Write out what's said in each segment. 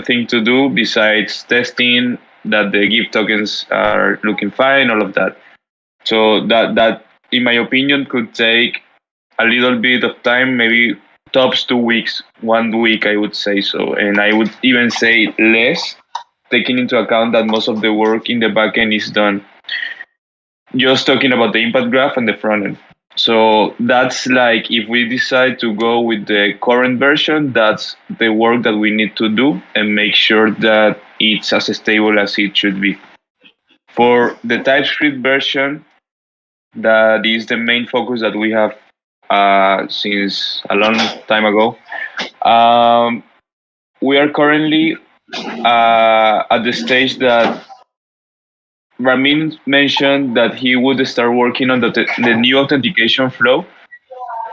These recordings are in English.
important thing to do besides testing that the Giveth tokens are looking fine, all of that. So that in my opinion could take a little bit of time, maybe tops 2 weeks, 1 week, I would say so. And I would even say less, taking into account that most of the work in the backend is done. Just talking about the impact graph and the front end. So that's like if we decide to go with the current version, that's the work that we need to do and make sure that it's as stable as it should be. For the TypeScript version, that is the main focus that we have since a long time ago. We are currently at the stage that Ramin mentioned that he would start working on the new authentication flow.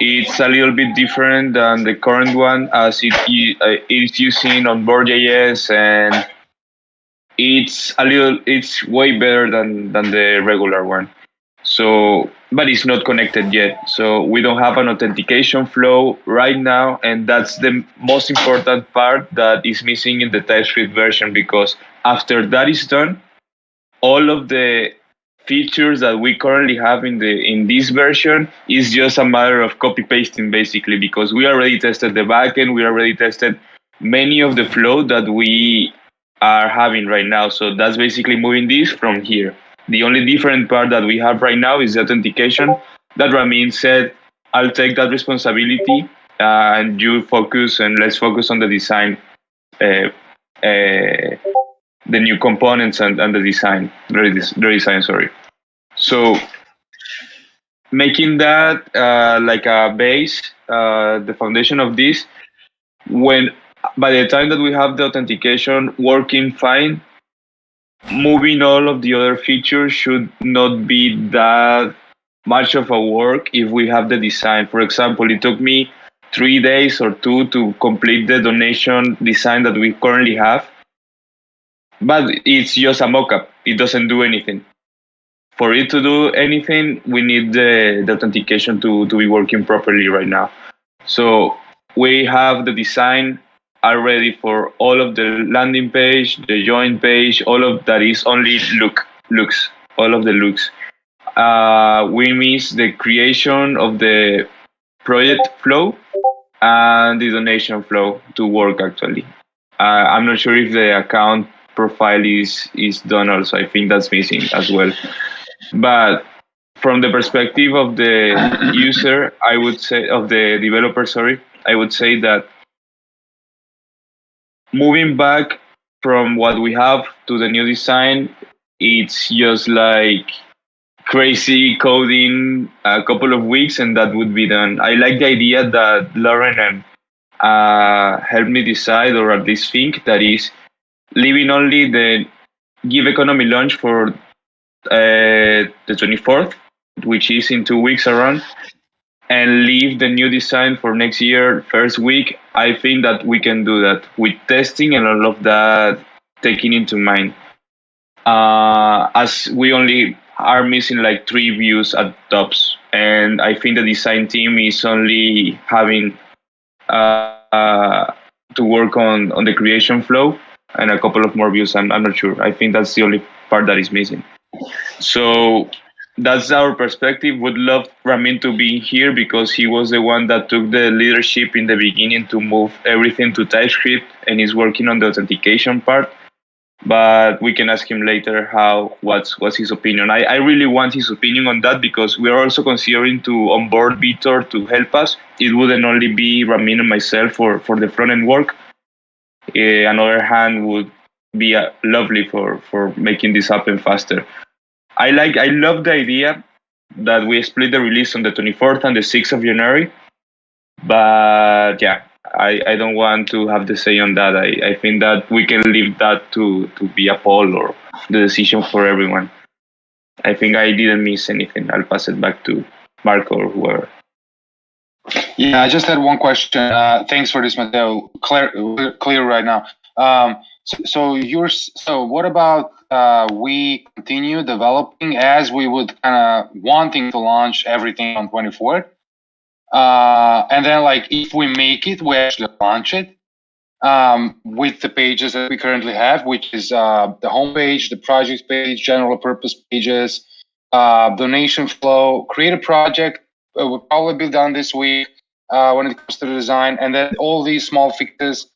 It's a little bit different than the current one, as it's using Onboard.js, and it's way better than the regular one. So, but it's not connected yet. So we don't have an authentication flow right now, and that's the most important part that is missing in the TypeScript version, because after that is done, all of the features that we currently have in this version is just a matter of copy pasting, basically, because we already tested the backend, we already tested many of the flow that we are having right now. So that's basically moving this from here. The only different part that we have right now is the authentication. That Ramin said, I'll take that responsibility, and you focus, and let's focus on the design, the new components and the design, the design, sorry. So making that like a base, the foundation of this, when by the time that we have the authentication working fine, moving all of the other features should not be that much of a work if we have the design. For example, it took me 3 days or 2 to complete the donation design that we currently have, but it's just a mockup. It doesn't do anything. For it to do anything, we need the authentication to be working properly right now. So we have the design already for all of the landing page, the join page, all of that is only looks, all of the looks. We miss the creation of the project flow and the donation flow to work actually. I'm not sure if the account profile is done also. I think that's missing as well. But from the perspective of the user, I would say, of the developer, sorry, I would say that moving back from what we have to the new design, it's just like crazy coding a couple of weeks and that would be done. I like the idea that Lauren helped me decide, or at least think, that is leaving only the Give Economy launch for the 24th, which is in 2 weeks around, and leave the new design for next year, first week. I think that we can do that with testing and all of that taking into mind. As we only are missing like 3 views at tops, and I think the design team is only having to work on the creation flow and a couple of more views. I'm not sure. I think that's the only part that is missing. So that's our perspective. Would love Ramin to be here because he was the one that took the leadership in the beginning to move everything to TypeScript, and he's working on the authentication part. But we can ask him later what's his opinion. I really want his opinion on that because we are also considering to onboard Vitor to help us. It wouldn't only be Ramin and myself for the front end work. Another hand would be lovely for making this happen faster. I love the idea that we split the release on the 24th and the 6th of January. But yeah, I don't want to have the say on that. I think that we can leave that to be a poll or the decision for everyone. I think I didn't miss anything. I'll pass it back to Marco or whoever. Yeah, I just had one question. Thanks for this, Mateo. Clear right now. So what about we continue developing as we would kind of wanting to launch everything on 24th? And then like if we make it, we actually launch it. with the pages that we currently have, which is the homepage, the project page, general purpose pages, donation flow, create a project. Will probably be done this week when it comes to the design, and then all these small fixes,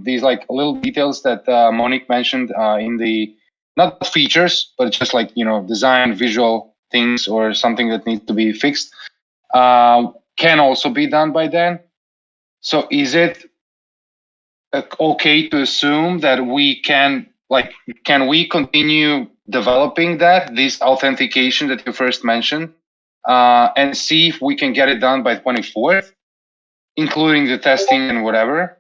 these like little details that Monique mentioned in the not features, but just like design visual things or something that needs to be fixed, can also be done by then. So is it okay to assume that we can we continue developing this authentication that you first mentioned, and see if we can get it done by 24th, including the testing and whatever?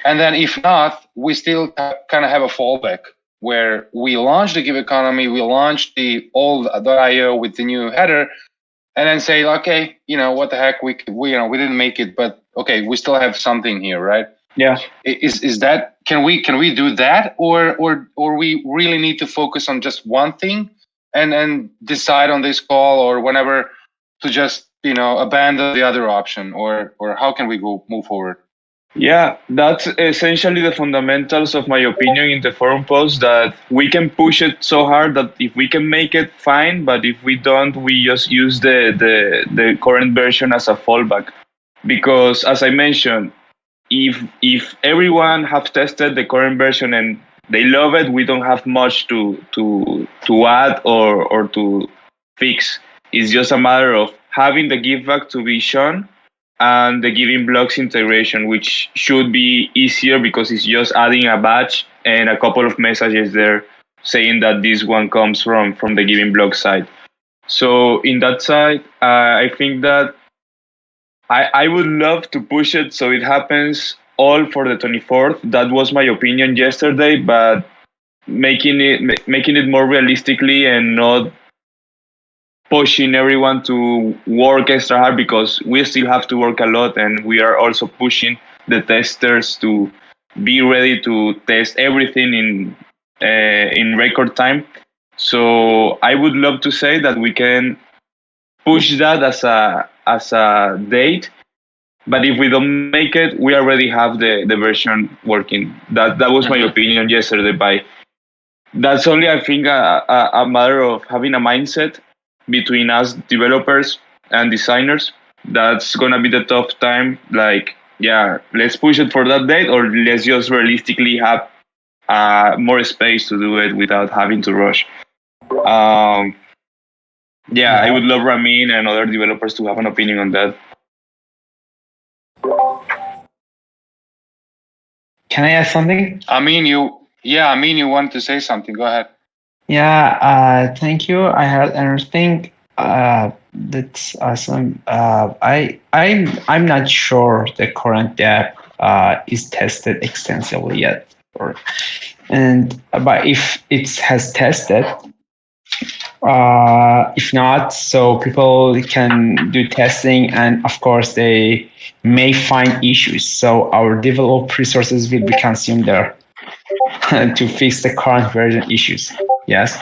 And then if not, we still kind of have a fallback where we launch the Give Economy, we launch the old .io with the new header, and then say, okay, what the heck, we didn't make it, but okay, we still have something here, right? Yeah. Is that, can we do that, or we really need to focus on just one thing and decide on this call or whenever to just abandon the other option, or how can we move forward? Yeah, that's essentially the fundamentals of my opinion in the forum post, that we can push it so hard that if we can make it, fine, but if we don't, we just use the current version as a fallback. Because as I mentioned, if everyone have tested the current version and they love it, we don't have much to add or to fix. It's just a matter of having the give back to be shown and the giving blocks integration, which should be easier because it's just adding a badge and a couple of messages there saying that this one comes from the giving block side. So in that side, I think that I would love to push it so it happens all for the 24th. That was my opinion yesterday, but making it more realistically and not pushing everyone to work extra hard, because we still have to work a lot, and we are also pushing the testers to be ready to test everything in record time. So I would love to say that we can push that as a date, but if we don't make it, we already have the version working. That was my opinion yesterday. That's only, I think, a matter of having a mindset between us developers and designers. That's gonna be the tough time. Like, yeah, let's push it for that date, or let's just realistically have more space to do it without having to rush. Yeah, I would love Ramin and other developers to have an opinion on that. Can I add something? I mean, you wanted to say something. Go ahead. Yeah, thank you. I heard everything. That's awesome. I'm not sure the current app is tested extensively yet, but if it has tested, if not, so people can do testing, and of course they may find issues. So our developed resources will be consumed there to fix the current version issues. Yes,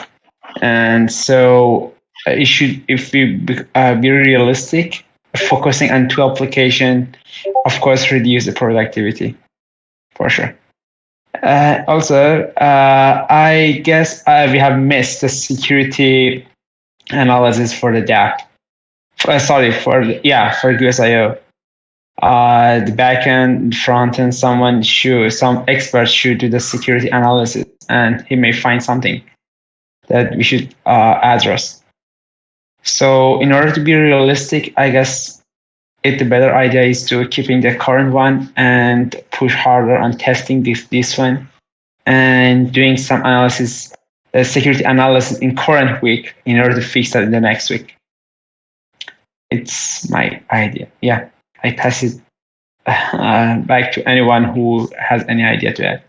and so it should, if we be realistic, focusing on two applications, of course, reduce the productivity for sure. Also, I guess we have missed the security analysis for the DApp. For GSIO. The backend, front end, some expert should do the security analysis, and he may find something that we should address. So in order to be realistic, I guess the better idea is to keeping the current one and push harder on testing this one and doing some analysis, security analysis in current week in order to fix that in the next week. It's my idea. Yeah, I pass it back to anyone who has any idea to add.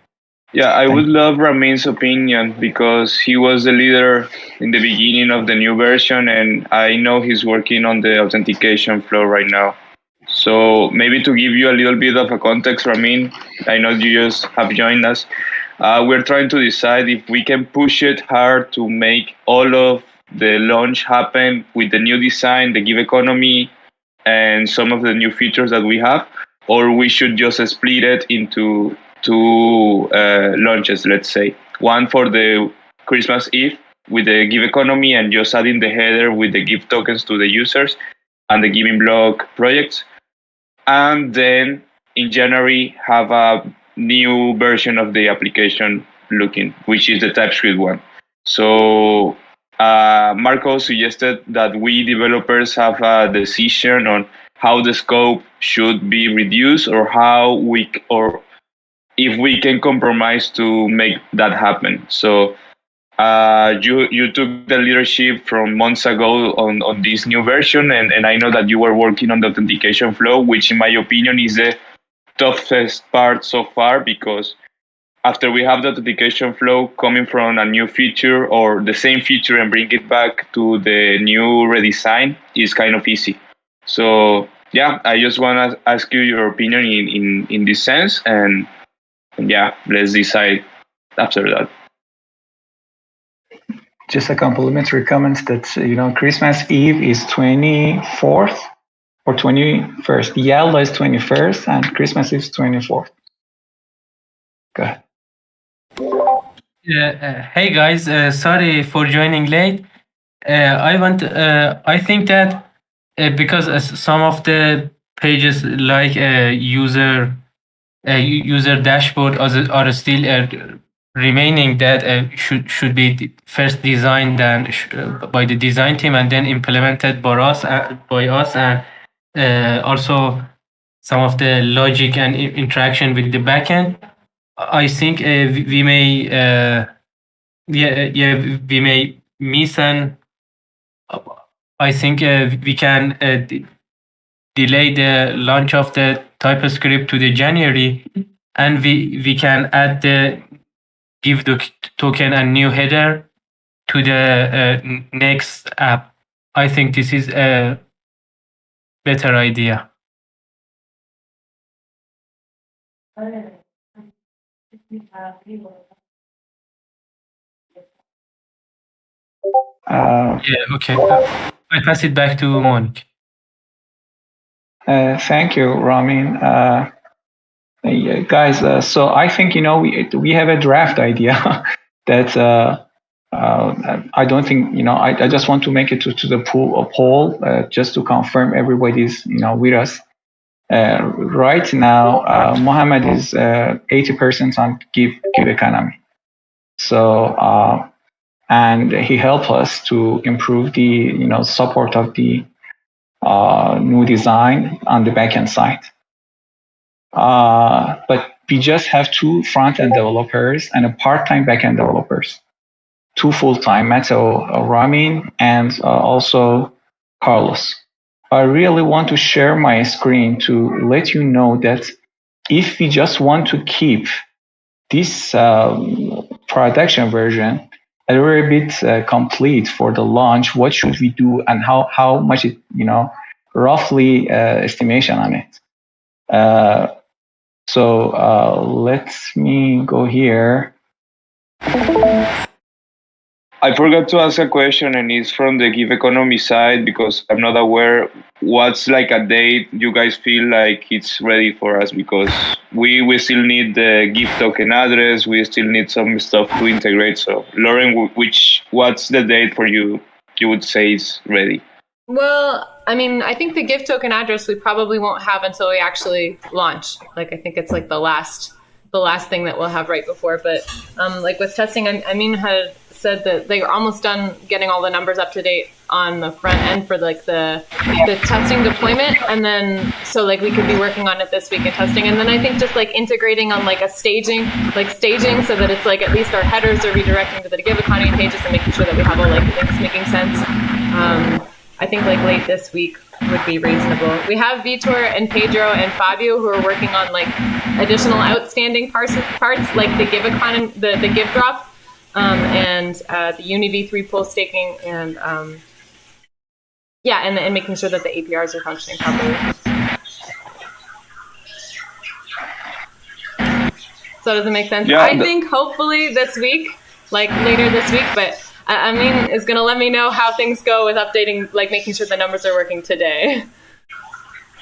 Yeah, I would love Ramin's opinion because he was the leader in the beginning of the new version, and I know he's working on the authentication flow right now. So maybe to give you a little bit of a context, Ramin, I know you just have joined us. We're trying to decide if we can push it hard to make all of the launch happen with the new design, the Give economy, and some of the new features that we have, or we should just split it into two launches, let's say. One for the Christmas Eve with the Give economy and just adding the header with the Give tokens to the users and the Giving block projects. And then in January, have a new version of the application looking, which is the TypeScript one. So Marco suggested that we developers have a decision on how the scope should be reduced, or or if we can compromise to make that happen. So you took the leadership from months ago on this new version, and I know that you were working on the authentication flow, which in my opinion is the toughest part so far, because after we have the authentication flow coming from a new feature or the same feature and bring it back to the new redesign is kind of easy. So yeah, I just want to ask you your opinion in this sense, and yeah, let's decide after that. Just a complimentary comment that, Christmas Eve is 24th or 21st. Yellow is 21st and Christmas Eve is 24th. Go ahead. Hey guys, sorry for joining late. I think that because some of the pages like user dashboard are still remaining, that should be first designed by the design team and then implemented by us, and also some of the logic and interaction with the backend. I think we may we may miss, and I think we can delay the launch of the TypeScript to the January, and we can add the Give token and new header to the next app. I think this is a better idea. Okay. I pass it back to Monique. Thank you, Ramin. Guys, so I think, we have a draft idea that I don't think, I just want to make it to the poll just to confirm everybody's, with us. Right now, Mohammed is 80% on Give economy. So, and he helped us to improve the, support of the new design on the backend side. But we just have 2 front-end developers and a part-time backend developers, 2 full-time, Matteo, Ramin, and also Carlos. I really want to share my screen to let you know that if we just want to keep this production version a little bit complete for the launch, what should we do and how much it, roughly estimation on it. So let me go here. I forgot to ask a question, and it's from the Give economy side, because I'm not aware what's like a date you guys feel like it's ready for us, because we still need the Give token address, we still need some stuff to integrate. So Lauren, what's the date for you would say is ready? Well, I mean, I think the Give token address we probably won't have until we actually launch. Like, I think it's like the last thing that we'll have right before. But like with testing, I mean, had said that they were almost done getting all the numbers up to date on the front end for like the testing deployment, and then so like we could be working on it this week in testing, and then I think just like integrating on like a staging so that it's like at least our headers are redirecting to the Give economy pages and making sure that we have all like links making sense. I think like late this week would be reasonable. We have Vitor and Pedro and Fabio who are working on like additional outstanding parts like the Give economy, the Give drop. And the Uni v3 pool staking, and and making sure that the APRs are functioning properly. So does it make sense? Yeah, I think hopefully this week, like later this week, but I mean, is going to let me know how things go with updating, like making sure the numbers are working today.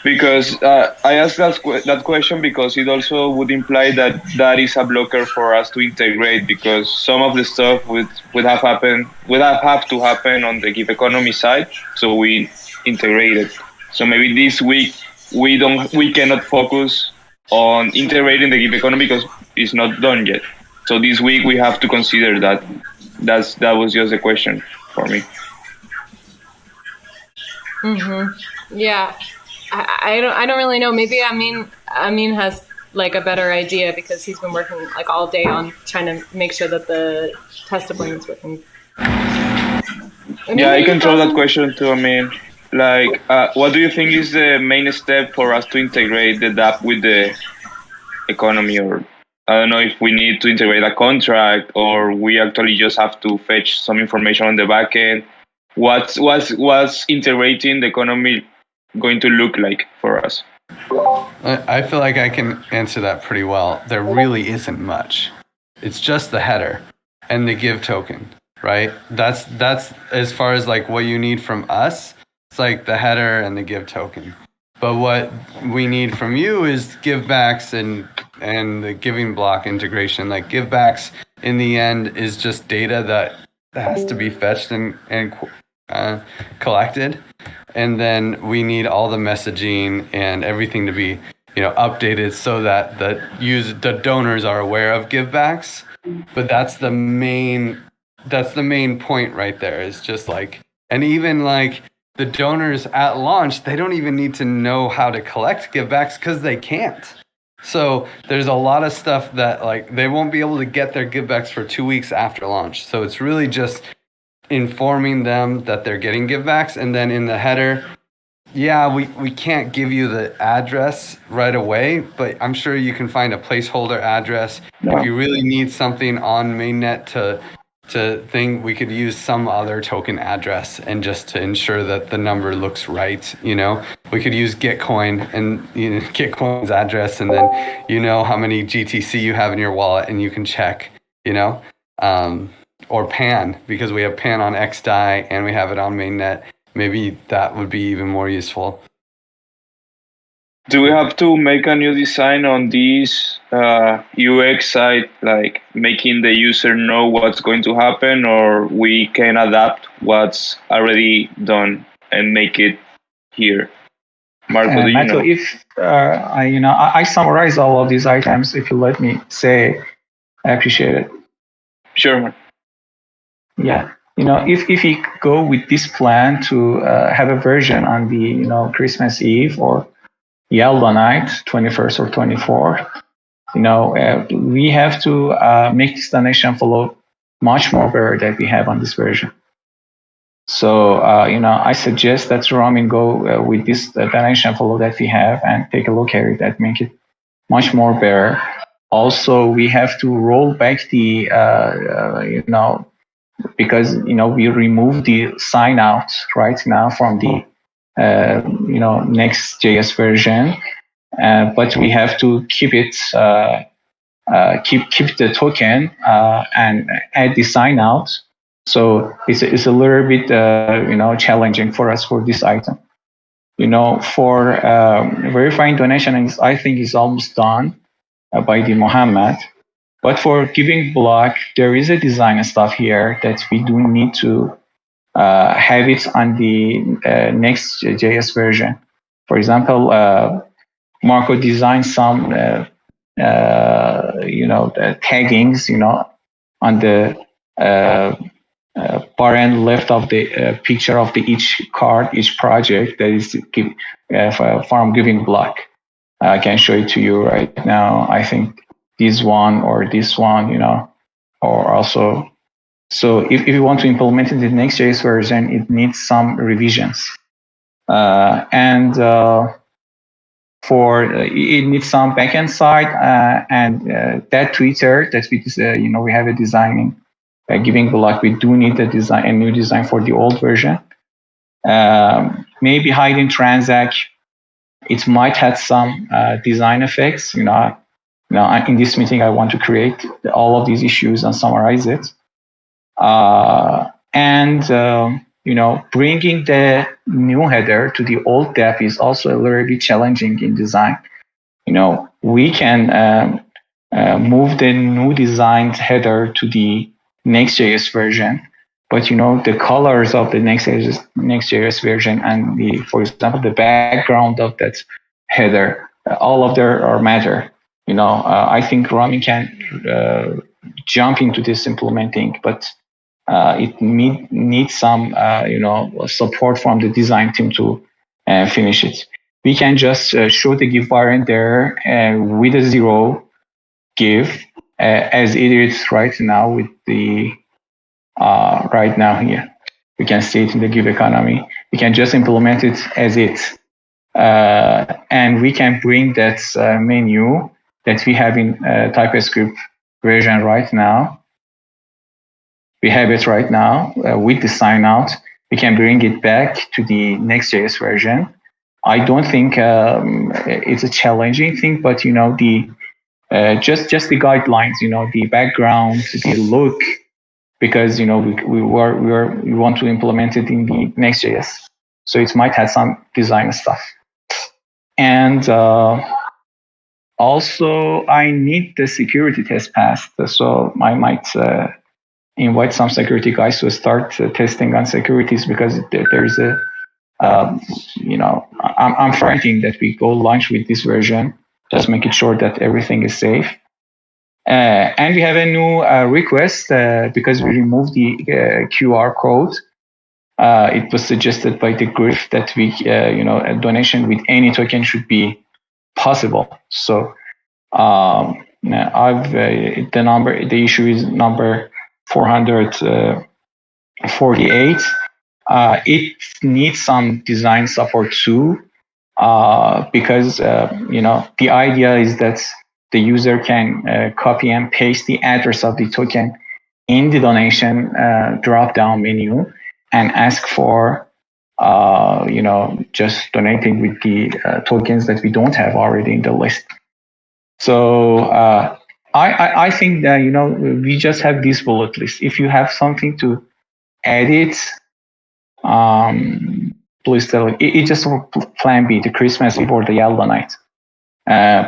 Because I asked that question because it also would imply that that is a blocker for us to integrate, because some of the stuff would have to happen on the gig economy side, so we integrate it. So maybe this week we cannot focus on integrating the gig economy because it's not done yet. So this week we have to consider that. That was just a question for me. Yeah, I don't really know. Maybe Amin has like a better idea because he's been working like all day on trying to make sure that the test deployment's working. Yeah, I can throw that question too. I mean, like, what do you think is the main step for us to integrate the DApp with the economy? Or I don't know if we need to integrate a contract, or we actually just have to fetch some information on the back end. What's integrating the economy going to look like for us? I feel like I can answer that pretty well. There really isn't much. It's just the header and the give token, right? That's as far as like what you need from us. It's like the header and the give token. But what we need from you is givebacks and the giving block integration. Like givebacks in the end is just data that has to be fetched and collected. And then we need all the messaging and everything to be, updated so that the donors are aware of givebacks. But that's the main point right there. Is just like, and even like the donors at launch, they don't even need to know how to collect givebacks because they can't. So there's a lot of stuff that like they won't be able to get their givebacks for 2 weeks after launch. So it's really just informing them that they're getting givebacks. And then in the header, yeah, we can't give you the address right away, but I'm sure you can find a placeholder address. If you really need something on mainnet to think, we could use some other token address, and just to ensure that the number looks right, we could use Gitcoin and Gitcoin's address, and then how many GTC you have in your wallet, and you can check, or PAN, because we have PAN on XDAI and we have it on mainnet. Maybe that would be even more useful. Do we have to make a new design on this UX side, like making the user know what's going to happen, or we can adapt what's already done and make it here? Marco, do you Mato, know? if I summarize all of these items, if you let me say, I appreciate it. Sure, man. Yeah, if we go with this plan to have a version on the Christmas Eve or Yellow night, 21st or 24th, we have to make this donation flow much more better than we have on this version. So, I suggest that Ramin go with this donation flow that we have and take a look at it and make it much more better. Also, we have to roll back the, because, we remove the sign out right now from the, next JS version. But we have to keep it, keep the token and add the sign out. So it's a little bit challenging for us for this item. For verifying donation, I think is almost done by the Mohammed. But for giving block, there is a design stuff here that we do need to have it on the next JS version. For example, Marco designed some, taggings, on the far end left of the picture of each card, each project that is from giving block. I can show it to you right now. I think this one or this one, or also. So if you want to implement it in the next JS version, it needs some revisions. For it needs some backend side and that Twitter that we have a design in giving block. We do need a new design for the old version. Maybe hiding transact. It might have some design effects. In this meeting, I want to create all of these issues and summarize it. bringing the new header to the old dep is also a little bit challenging in design. We can move the new designed header to the Next.js version, but the colors of the Next.js version and for example, the background of that header, all of them are matter. I think Rami can jump into this implementing, but it needs some support from the design team to finish it. We can just show the give variant there with a 0 give as it is right now with the right now here. We can see it in the give economy. We can just implement it as it. And we can bring that menu that we have in TypeScript version right now. We have it right now with the sign out. We can bring it back to the Next.js version. I don't think it's a challenging thing, but the just the guidelines, the background, the look, because we want to implement it in the Next.js, so it might have some design stuff. And also, I need the security test passed, so I might invite some security guys to start testing on securities, because there's a I'm fighting that we go launch with this version, just making sure that everything is safe. And we have a new request because we removed the QR code. It was suggested by the Giveth that a donation with any token should be possible. So the issue is number 448. It needs some design support too, because the idea is that the user can copy and paste the address of the token in the donation drop-down menu and ask for just donating with the tokens that we don't have already in the list. So I think that we just have this bullet list. If you have something to edit, please tell it. It's just plan B, the Christmas Eve or the Yalda night.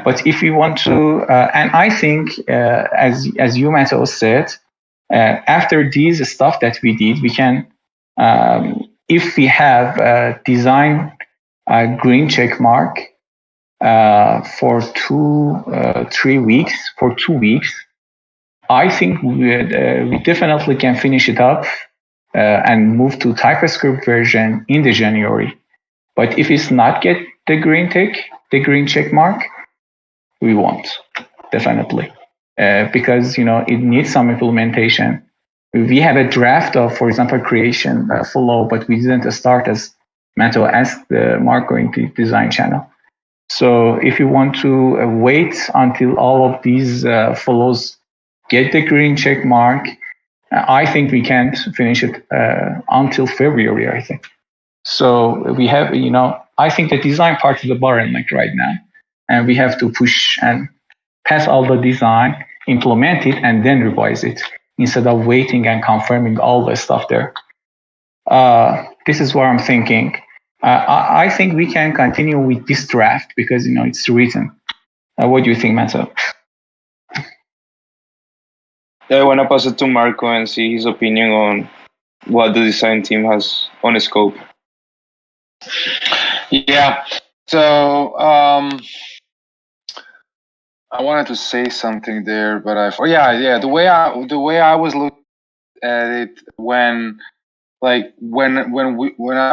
But if you want to, and I think, as you Matteo said, after these stuff that we did, we can, if we have design green check mark for 3 weeks, for 2 weeks, I think we definitely can finish it up and move to TypeScript version in the January. But if it's not get the green check mark, we won't, definitely, because it needs some implementation. We have a draft of, for example, creation flow, but we didn't start, as Matteo asked Marco in the design channel. So if you want to wait until all of these flows get the green check mark, I think we can't finish it until February, I think. So we have, I think the design part is the bottleneck right now. And we have to push and pass all the design, implement it, and then revise it, instead of waiting and confirming all the stuff there. This is what I'm thinking. I think we can continue with this draft because, it's written. What do you think, Matteo? I want to pass it to Marco and see his opinion on what the design team has on scope. Yeah. So I wanted to say something there, but the way I was looking at it when I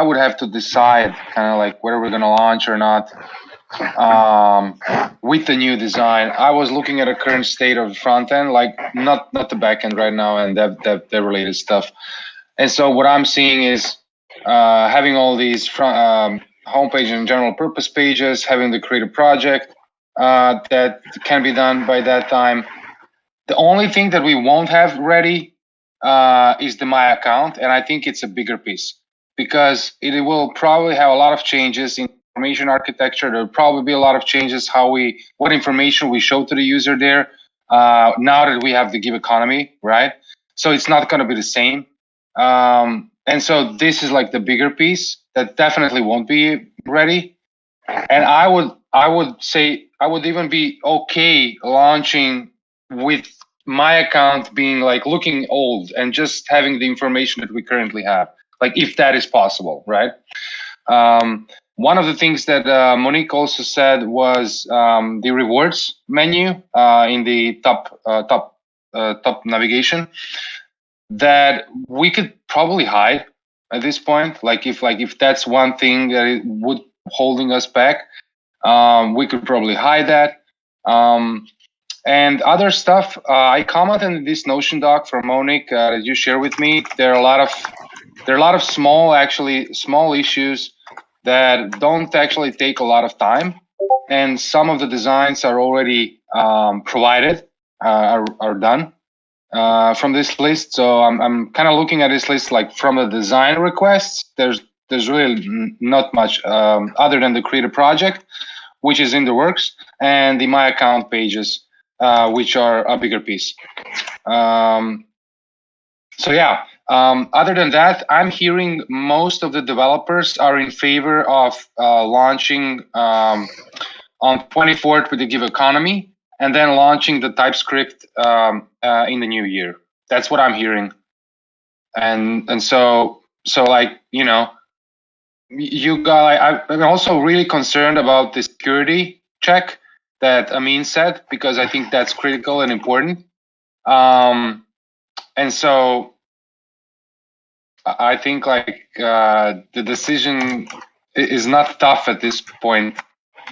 would have to decide kind of like whether we're going to launch or not with the new design, I was looking at a current state of the front end, like not the back end right now and that related stuff. And so what I'm seeing is having all these homepage and general purpose pages, having the create a project that can be done by that time. The only thing that we won't have ready is the My Account, and I think it's a bigger piece because it will probably have a lot of changes in information architecture. There will probably be a lot of changes what information we show to the user there now that we have the Give economy, right? So it's not going to be the same. And so this is like the bigger piece that definitely won't be ready. And I would say I would even be okay launching with my account being like looking old and just having the information that we currently have, like if that is possible, right? One of the things that Monique also said was the rewards menu in the top navigation that we could probably hide at this point. Like if that's one thing that it would holding us back, we could probably hide that. And other stuff, I commented in this Notion doc from Monique that you share with me. There are a lot of small issues that don't actually take a lot of time, and some of the designs are already provided, are done from this list. So I'm kind of looking at this list like from the design requests. There's really not much other than the create a project, which is in the works, and the my account pages, which are a bigger piece. So yeah. Other than that, I'm hearing most of the developers are in favor of launching on 24th with the Give economy, and then launching the TypeScript in the new year. That's what I'm hearing. And so like, you know, you guys, I'm also really concerned about the security check that Amin said, because I think that's critical and important. And so I think like the decision is not tough at this point.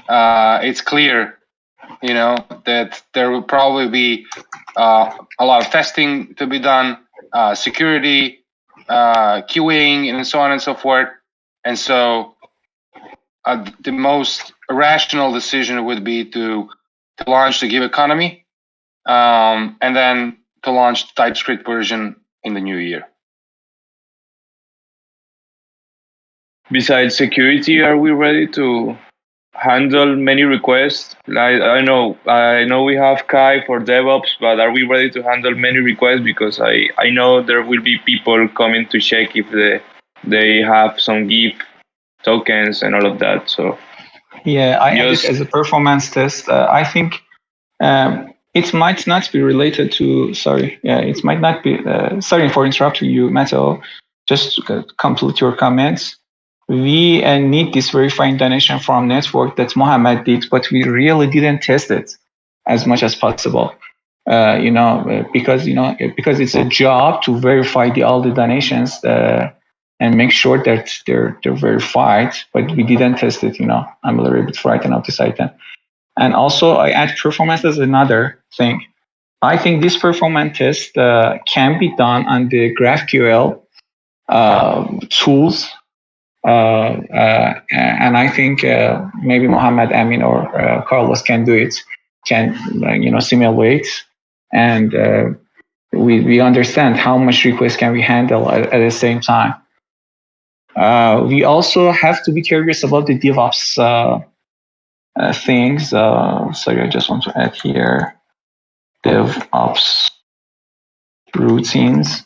It's clear, you know, that there will probably be a lot of testing to be done, security, QAing, and so on and so forth. And so the most rational decision would be to launch the Give economy, and then to launch the TypeScript version in the new year. Besides security, are we ready to handle many requests? Like I know we have Kai for DevOps, but are we ready to handle many requests? Because I know there will be people coming to check if they have some Giveth tokens and all of that. So yeah, I added as a performance test. I think it might not be related to. Sorry, yeah, it might not be. Sorry for interrupting you, Mateo. Just to complete your comments. We need this verifying donation from network that Mohammed did, but we really didn't test it as much as possible. Because it's a job to verify all the donations and make sure that they're verified, but we didn't test it. I'm a little bit frightened of this item. And also, I add performance as another thing. I think this performance test can be done on the GraphQL tools. And I think maybe Mohammed, Amin, or Carlos can do it, can simulate, and we understand how much requests can we handle at the same time. We also have to be curious about the DevOps things. Sorry, I just want to add here DevOps routines.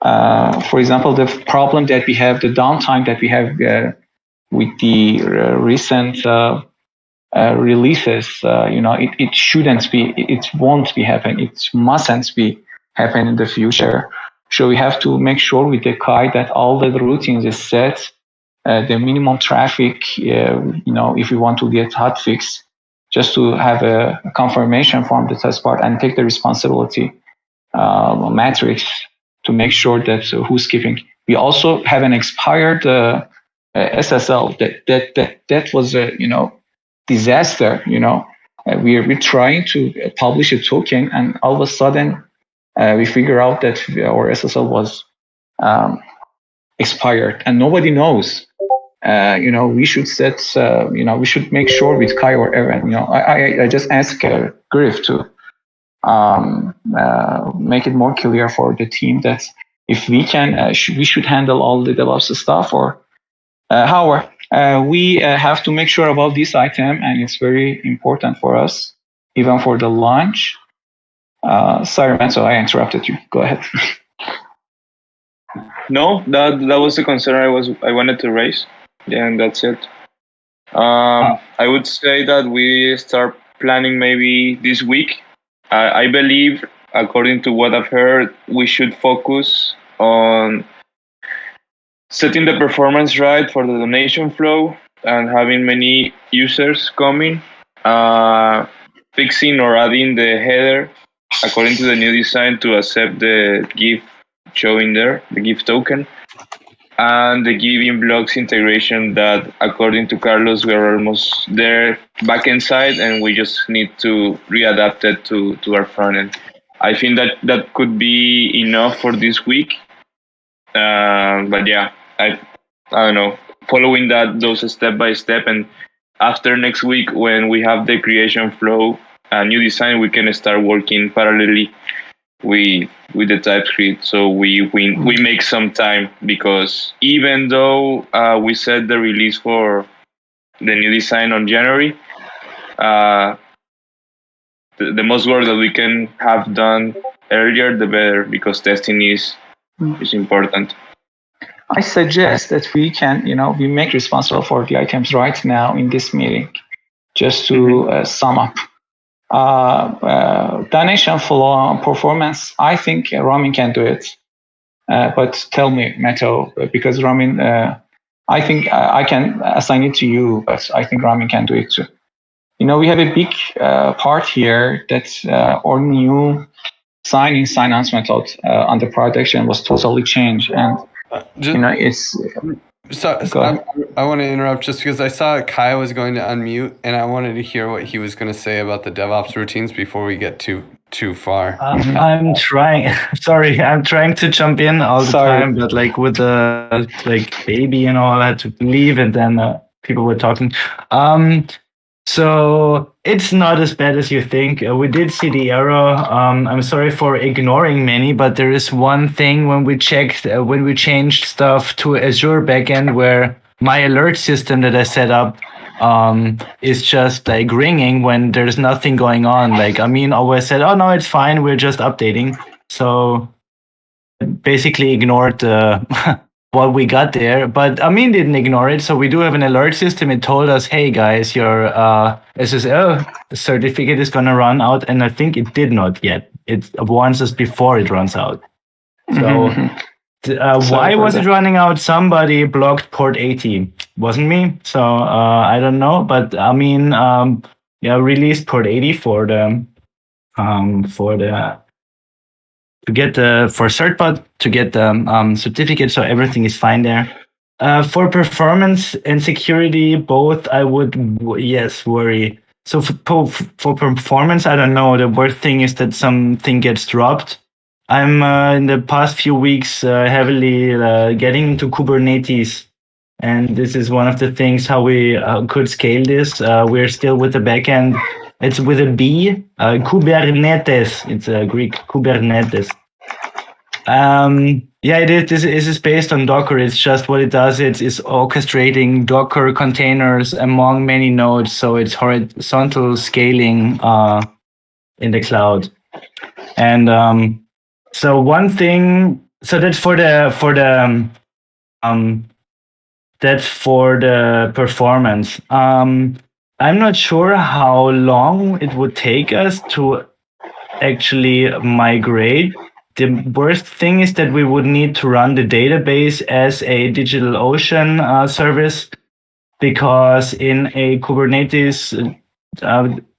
For example, the problem that we have, the downtime that we have with the recent releases, it shouldn't be, it won't be happen, it mustn't be happen in the future. So we have to make sure with the Kai that all the routines is set, the minimum traffic, if we want to get hotfix, just to have a confirmation from the test part and take the responsibility matrix to make sure that who's keeping. We also have an expired SSL that was a disaster. We're trying to publish a token, and all of a sudden we figure out that our SSL was expired, and nobody knows. We should set. We should make sure with Kai or Evan. I just asked Griff to make it more clear for the team that if we can, we should handle all the DevOps stuff. Or however, we have to make sure about this item, and it's very important for us, even for the launch. Sorry, man, so I interrupted you. Go ahead. No, that was the concern I wanted to raise. Yeah, and that's it. I would say that we start planning maybe this week. I believe, according to what I've heard, we should focus on setting the performance right for the donation flow and having many users coming, fixing or adding the header according to the new design to accept the GIF showing there, the GIF token, and the giving blocks integration that, according to Carlos, we're almost there backend side, and we just need to readapt it to our front end. I think that could be enough for this week. But yeah, I don't know. Following those step by step, and after next week, when we have the creation flow, a new design, we can start working parallelly with the TypeScript. So we make some time, because even though we set the release for the new design on January, the most work that we can have done earlier, the better, because testing is important. I suggest that we can, we make responsible for the items right now in this meeting, just to sum up. Donation flow performance, I think Ramin can do it. But tell me, Meto, because Ramin, I think I can assign it to you, but I think Ramin can do it too. We have a big part here that our new sign-in, sign-out method on the production was totally changed, and it's. So I want to interrupt just because I saw Kai was going to unmute, and I wanted to hear what he was going to say about the DevOps routines before we get too far. I'm trying. Sorry, I'm trying to jump in all the time, but with the baby and all, I had to leave, and then people were talking. So it's not as bad as you think. We did see the error. I'm sorry for ignoring many, but there is one thing when we checked, when we changed stuff to Azure backend, where my alert system that I set up is just ringing when there's nothing going on. Amin always said, "Oh no, it's fine. We're just updating." So basically ignored what we got there, but Amin didn't ignore it. So we do have an alert system. It told us, "Hey guys, your SSL certificate is gonna run out," and I think it did not yet. It warns us before it runs out. So why was it running out? Somebody blocked port 80. Wasn't me. So I don't know. But Amin, released port 80 for certbot to get the certificate, so everything is fine there. For performance and security, both, I would worry. So for performance, I don't know. The worst thing is that something gets dropped. I'm in the past few weeks heavily getting into Kubernetes, and this is one of the things how we could scale this. We're still with the backend. It's with a B, Kubernetes. It's a Greek, Kubernetes. This is based on Docker. It's just what it does. It's orchestrating Docker containers among many nodes. So it's horizontal scaling in the cloud. And so one thing. So that's for the performance. I'm not sure how long it would take us to actually migrate. The worst thing is that we would need to run the database as a DigitalOcean service, because in a Kubernetes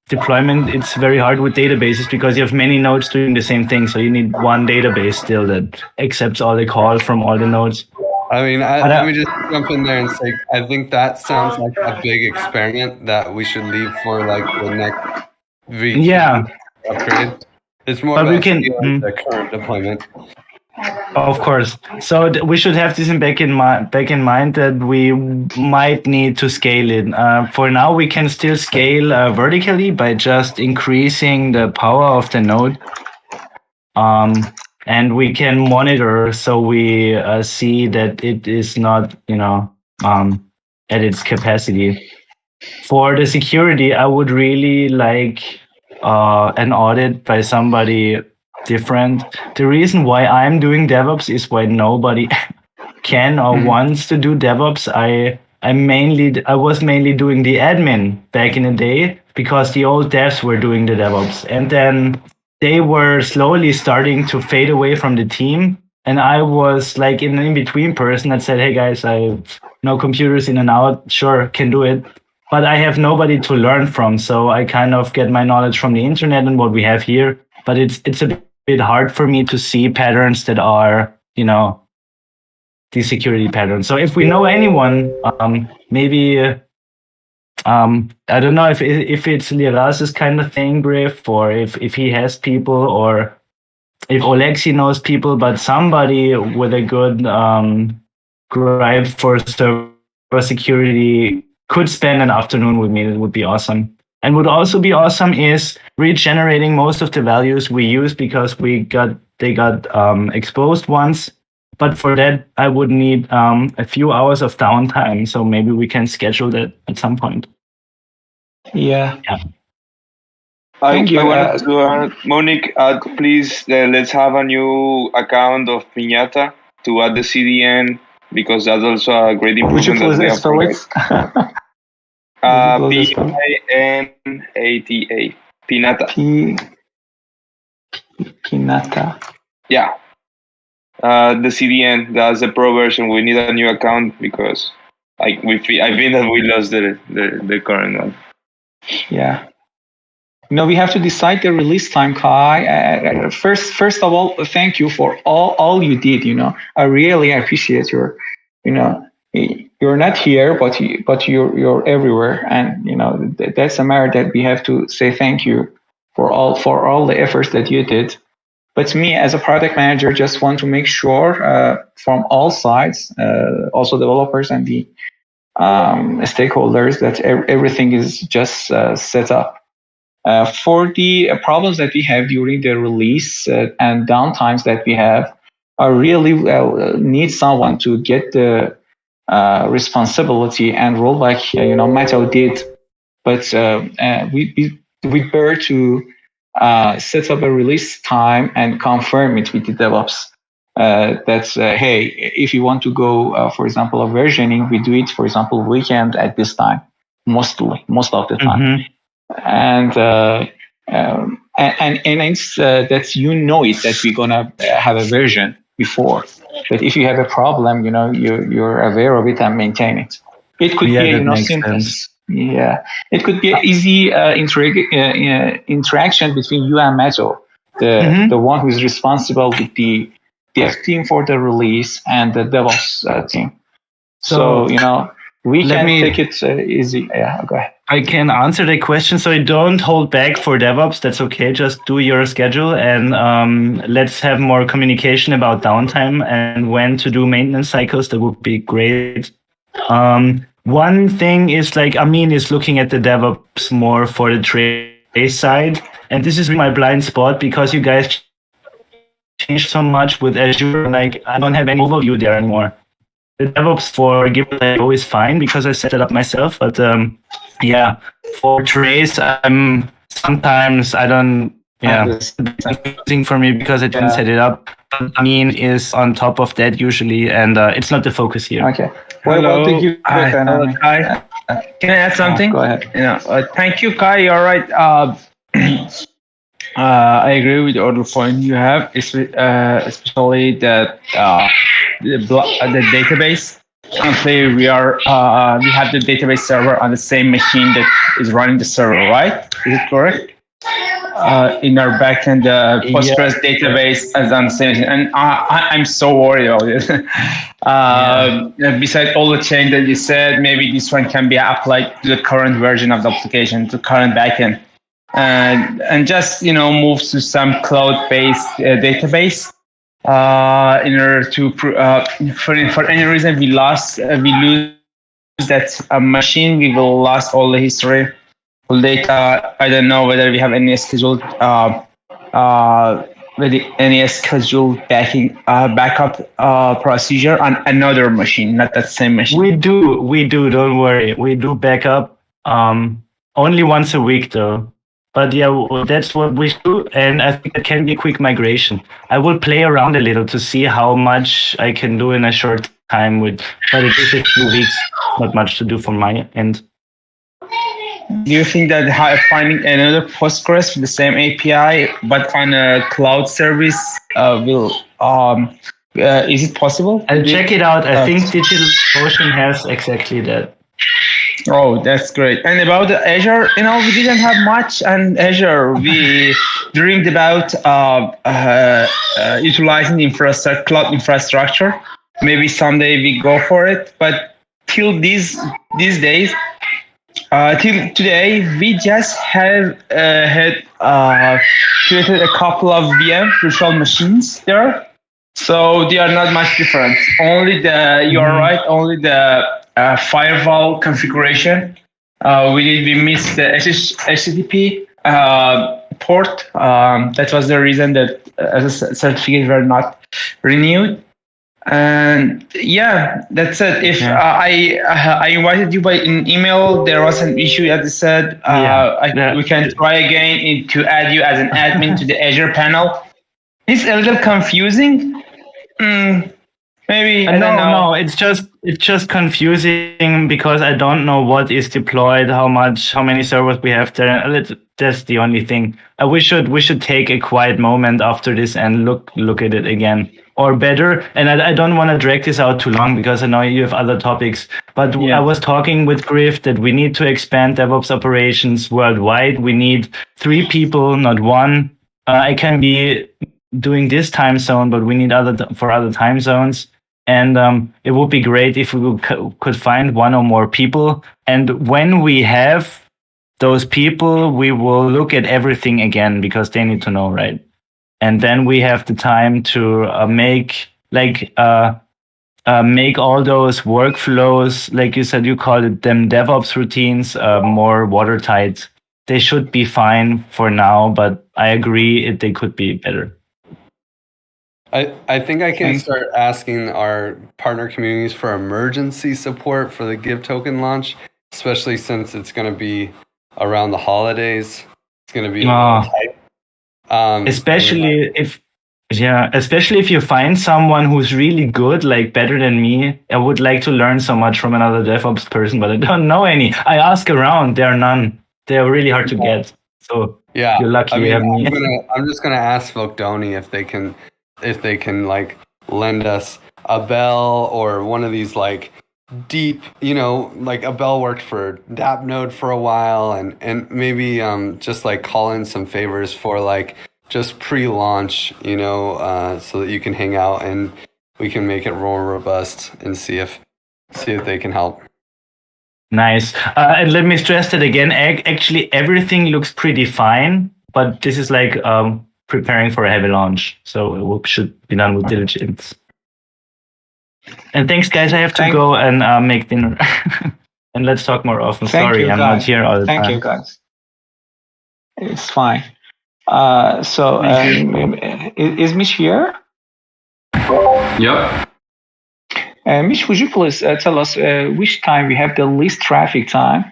deployment, it's very hard with databases because you have many nodes doing the same thing. So you need one database still that accepts all the calls from all the nodes. I mean, let me just jump in there and say, I think that sounds like a big experiment that we should leave for the next upgrade. It's more about the current deployment. Of course. So we should have this back in mind that we might need to scale it. For now, we can still scale vertically by just increasing the power of the node. And we can monitor, so we see that it is not, at its capacity. For the security, I would really like an audit by somebody different. The reason why I'm doing DevOps is why nobody can or wants to do DevOps, I was mainly doing the admin back in the day because the old devs were doing the DevOps, and then they were slowly starting to fade away from the team. And I was like an in-between person that said, "Hey guys, I know computers in and out. Sure, can do it, but I have nobody to learn from. So I kind of get my knowledge from the internet and what we have here. But it's a bit hard for me to see patterns that are, the security patterns. So if we know anyone, maybe I don't know if it's Liras's kind of thing, Griff, or if he has people, or if Oleksiy knows people, but somebody with a good drive for server security could spend an afternoon with me. It would be awesome. And would also be awesome is regenerating most of the values we use because they got exposed once. But for that, I would need a few hours of downtime. So maybe we can schedule that at some point. Yeah. Thank you. I wanted to add, Monique, please, let's have a new account of Piñata to add the CDN, because that's also a great improvement that we have. Pinata. Pinata. Pinata. Yeah. The CDN, that's the pro version. We need a new account because I think that we lost the current one. Yeah. We have to decide the release time, Kai. First of all, thank you for all you did. I really appreciate your. You're not here, but you're everywhere, and that's a matter that we have to say thank you for all the efforts that you did. But me as a product manager just want to make sure from all sides, also developers and the stakeholders, that everything is just set up. For the problems that we have during the release and downtimes that we have, I really need someone to get the responsibility and role like Matteo did. But we better to set up a release time and confirm it with the DevOps. That's hey, if you want to go, for example, a versioning, we do it, for example, weekend at this time, most of the time. Mm-hmm. And it's that that we're gonna have a version before. But if you have a problem, you're aware of it and maintain it. It could be simple. Yeah, it could be an easy interaction between you and Matteo, the one who is responsible with the dev team for the release and the DevOps team. So we can take it easy. Yeah, go ahead. I can answer the question, so don't hold back for DevOps. That's okay. Just do your schedule, and let's have more communication about downtime and when to do maintenance cycles. That would be great. One thing is, like, Amin is looking at the DevOps more for the trace side, and this is my blind spot because you guys changed so much with Azure. Like, I don't have any overview there anymore. The DevOps for Giveth is fine because I set it up myself, but for trace, sometimes I don't. It's confusing for me because I didn't set it up. But Amin is on top of that usually, and it's not the focus here. Okay. Hello. Kai. Can I add something? Go ahead. Thank you, Kai. You're right. I agree with all the points you have, especially that the database. Currently, we have the database server on the same machine that is running the server, right? Is it correct? In our backend, Postgres database is on the same machine, and I'm so worried about it. Besides all the change that you said, maybe this one can be applied to the current version of the application, to current backend, and just move to some cloud-based database. In order to for any reason we lose that machine, we will lose all the history, all data. I don't know whether we have any scheduled backup procedure on another machine, not that same machine. We do. Don't worry. We do backup only once a week though. But that's what we do, and I think it can be a quick migration. I will play around a little to see how much I can do in a short time with, but it is a few weeks, not much to do from my end. Do you think that finding another Postgres with the same API but on a cloud service will is it possible? I'll check it out. I think DigitalOcean has exactly that. Oh, that's great. And about the Azure, we didn't have much on Azure. We dreamed about utilizing the cloud infrastructure. Maybe someday we go for it. But till these days, till today, we just had created a couple of VM virtual machines there. So they are not much different. Only you're right. Only the firewall configuration. We missed the HTTP port. That was the reason that certificates were not renewed. And yeah, that's it. If I invited you by an email, there was an issue, as I said. We can try again to add you as an admin to the Azure panel. It's a little confusing. Maybe I don't know. No, it's just confusing because I don't know what is deployed, how many servers we have there. That's the only thing. We should take a quiet moment after this and look at it again, or better. And I don't want to drag this out too long because I know you have other topics. But I was talking with Griff that we need to expand DevOps operations worldwide. We need 3 people, not 1. I can be doing this time zone, but we need other time zones. And it would be great if we could find 1 or more people. And when we have those people, we will look at everything again because they need to know, right? And then we have the time to make all those workflows, like you said, you called it them DevOps routines, more watertight. They should be fine for now, but I agree they could be better. I think I can start asking our partner communities for emergency support for the Give token launch, especially since it's going to be around the holidays. It's going to be a little tight. Especially if you find someone who's really good, like better than me. I would like to learn so much from another DevOps person, but I don't know any. I ask around, there are none. They're really hard to get. So you're lucky you have me. I'm just gonna ask Vokdoni if they can like lend us a bell or one of these like deep, like a bell worked for DApp Node for a while, and maybe just like call in some favors for like just pre-launch, so that you can hang out and we can make it more robust and see if they can help. Nice. And let me stress that again. Actually, everything looks pretty fine, but this is like preparing for a heavy launch, so it should be done with diligence. And thanks, guys. I have to go and make dinner. And let's talk more often. Sorry, I'm not here all the time. Thank you, guys. It's fine. Is Mitch here? Yep. Mitch, would you please tell us which time we have the least traffic time?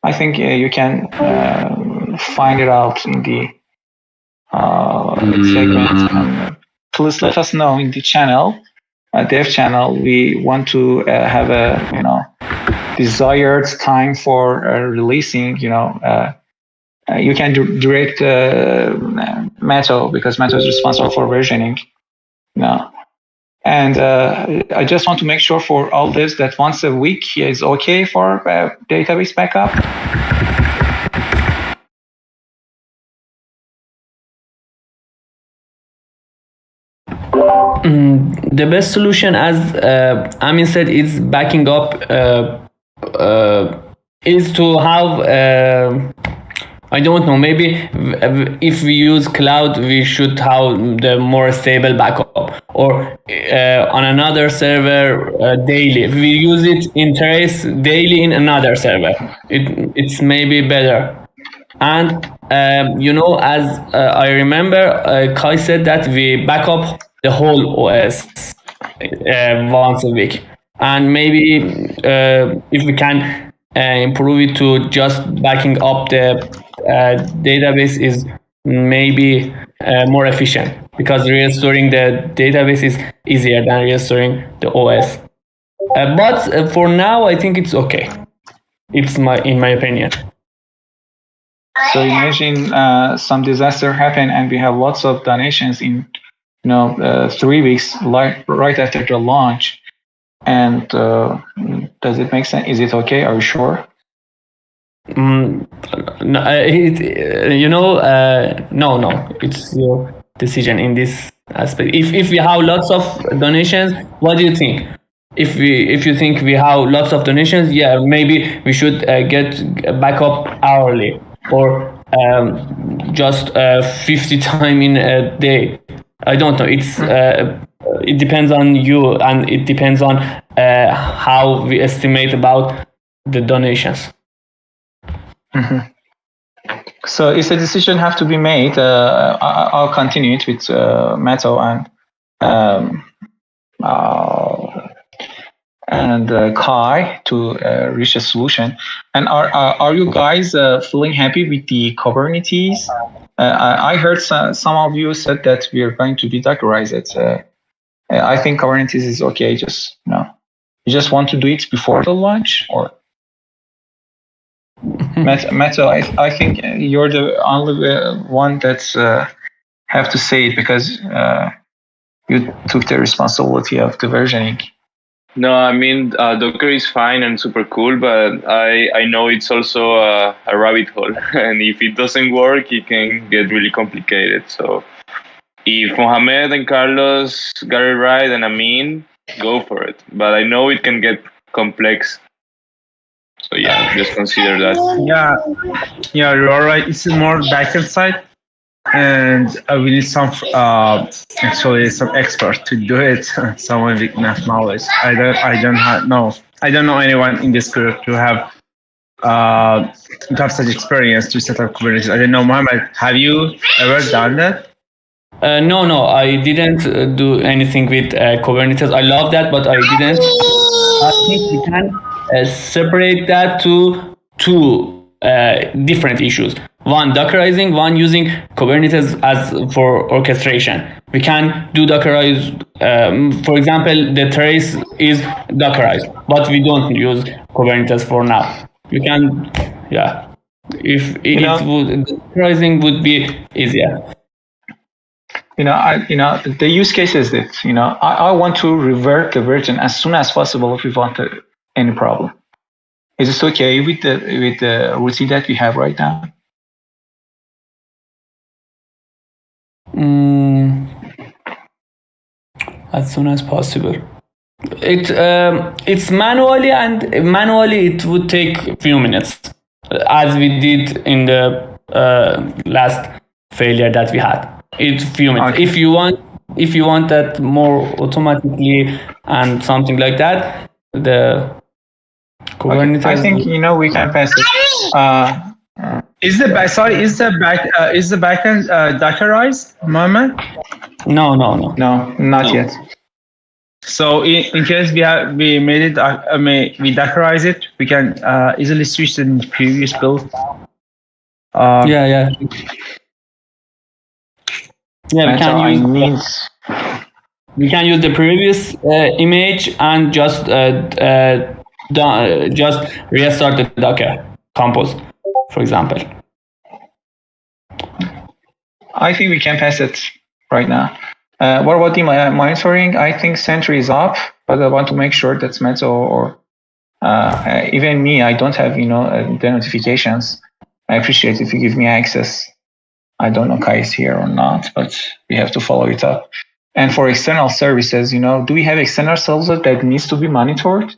I think you can find it out in the segment. Please let us know in the channel, dev channel. We want to have a desired time for releasing. You can direct Mato because Mato is responsible for versioning. And I just want to make sure for all this that once a week is okay for database backup. The best solution, as Amin said, is backing up, is to have, I don't know, maybe if we use cloud, we should have the more stable backup, or on another server daily. If we use it in trace daily in another server, it's maybe better. And, as I remember, Kai said that we back up the whole OS once a week. And maybe if we can improve it to just backing up the database is maybe more efficient, because restoring the database is easier than restoring the OS. But for now, I think it's okay. It's in my opinion. So imagine some disaster happen and we have lots of donations in 3 weeks, like right after the launch. And does it make sense? Is it okay? Are you sure? No, no. It's your decision in this aspect. If we have lots of donations, what do you think? If you think we have lots of donations, yeah, maybe we should get backup hourly or just 50 times in a day. I don't know. It depends on you, and it depends on how we estimate about the donations. Mm-hmm. So if the decision have to be made, I'll continue it with Metal and Kai to reach a solution. And are you guys feeling happy with the Kubernetes? I heard some of you said that we are going to Dockerize it. I think Kubernetes is okay. Just you just want to do it before the launch, or Metal? I think you're the only one that's have to say it because you took the responsibility of the versioning. No, I mean, Docker is fine and super cool, but I know it's also a rabbit hole. And if it doesn't work, it can get really complicated. So if Mohamed and Carlos got it right, and Amin, go for it. But I know it can get complex. So yeah, just consider that. Yeah, you're right. It's more backend side. And we need some expert to do it. Someone with enough knowledge. I don't know anyone in this group to have such experience to set up Kubernetes. I don't know, Mohammed. Have you ever done that? No, I didn't do anything with Kubernetes. I love that, but I didn't. I think we can separate that to two different issues. One, Dockerizing, one using Kubernetes as for orchestration. We can do Dockerize, for example, the trace is Dockerized, but we don't use Kubernetes for now. We can, yeah. If Dockerizing would be easier. The use case is that, I want to revert the version as soon as possible if we want any problem. Is this okay with the routine that we have right now? As soon as possible. It's manually, and manually it would take a few minutes, as we did in the last failure that we had. It's few minutes. Okay. If you want that more automatically and something like that, the Kubernetes. Okay. I think we can pass it. Is the backend Dockerized, Mohammed? No, not yet. So in case we made it, we Dockerize it, we can easily switch to the previous build. Yeah, we can use the previous image and just restart the Docker compose, for example. I think we can pass it right now. What about the monitoring? I think Sentry is up, but I want to make sure that's Metal or even me. I don't have the notifications. I appreciate if you give me access. I don't know Kai is here or not, but we have to follow it up. And for external services, do we have external services that needs to be monitored?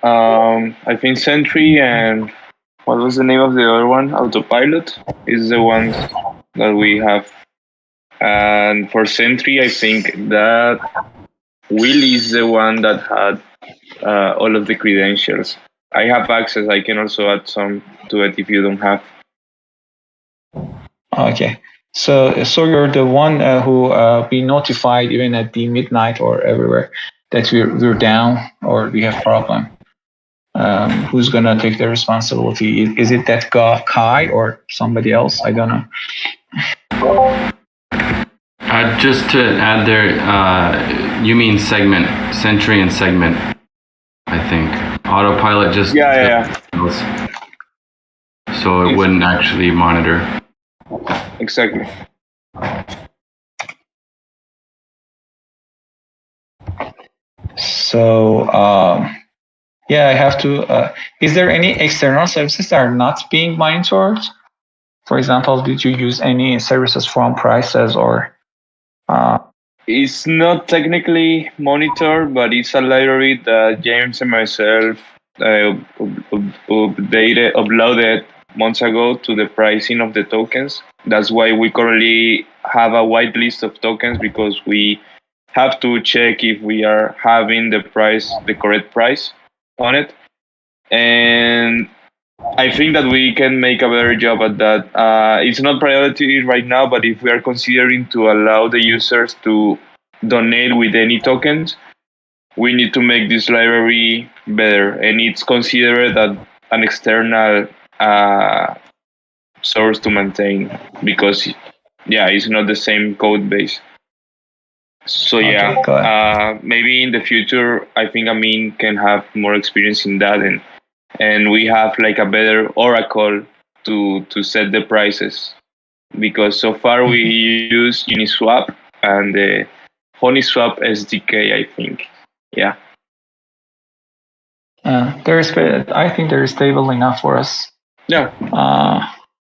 I think Sentry and what was the name of the other one? Autopilot is the one that we have. And for Sentry, I think that Will is the one that had all of the credentials. I have access. I can also add some to it if you don't have. Okay. So you're the one who be notified even at the midnight or everywhere that we're down or we have problem. Who's gonna take the responsibility? Is it that guy Kai or somebody else? I don't know. Just to add there, you mean segment, Sentry and segment, I think. Autopilot just so it wouldn't actually monitor. Exactly. So I have to. Is there any external services that are not being monitored? For example, did you use any services from prices or? It's not technically monitored, but it's a library that James and myself uploaded months ago to the pricing of the tokens. That's why we currently have a wide list of tokens, because we have to check if we are having the correct price on it. And I think that we can make a better job at that. It's not priority right now, but if we are considering to allow the users to donate with any tokens, we need to make this library better. And it's considered an external source to maintain, because it's not the same code base. So maybe in the future, I think Amin can have more experience in that, and we have like a better oracle to set the prices, because so far we use Uniswap and the Honeyswap SDK, I think. Yeah. I think they're stable enough for us. Yeah.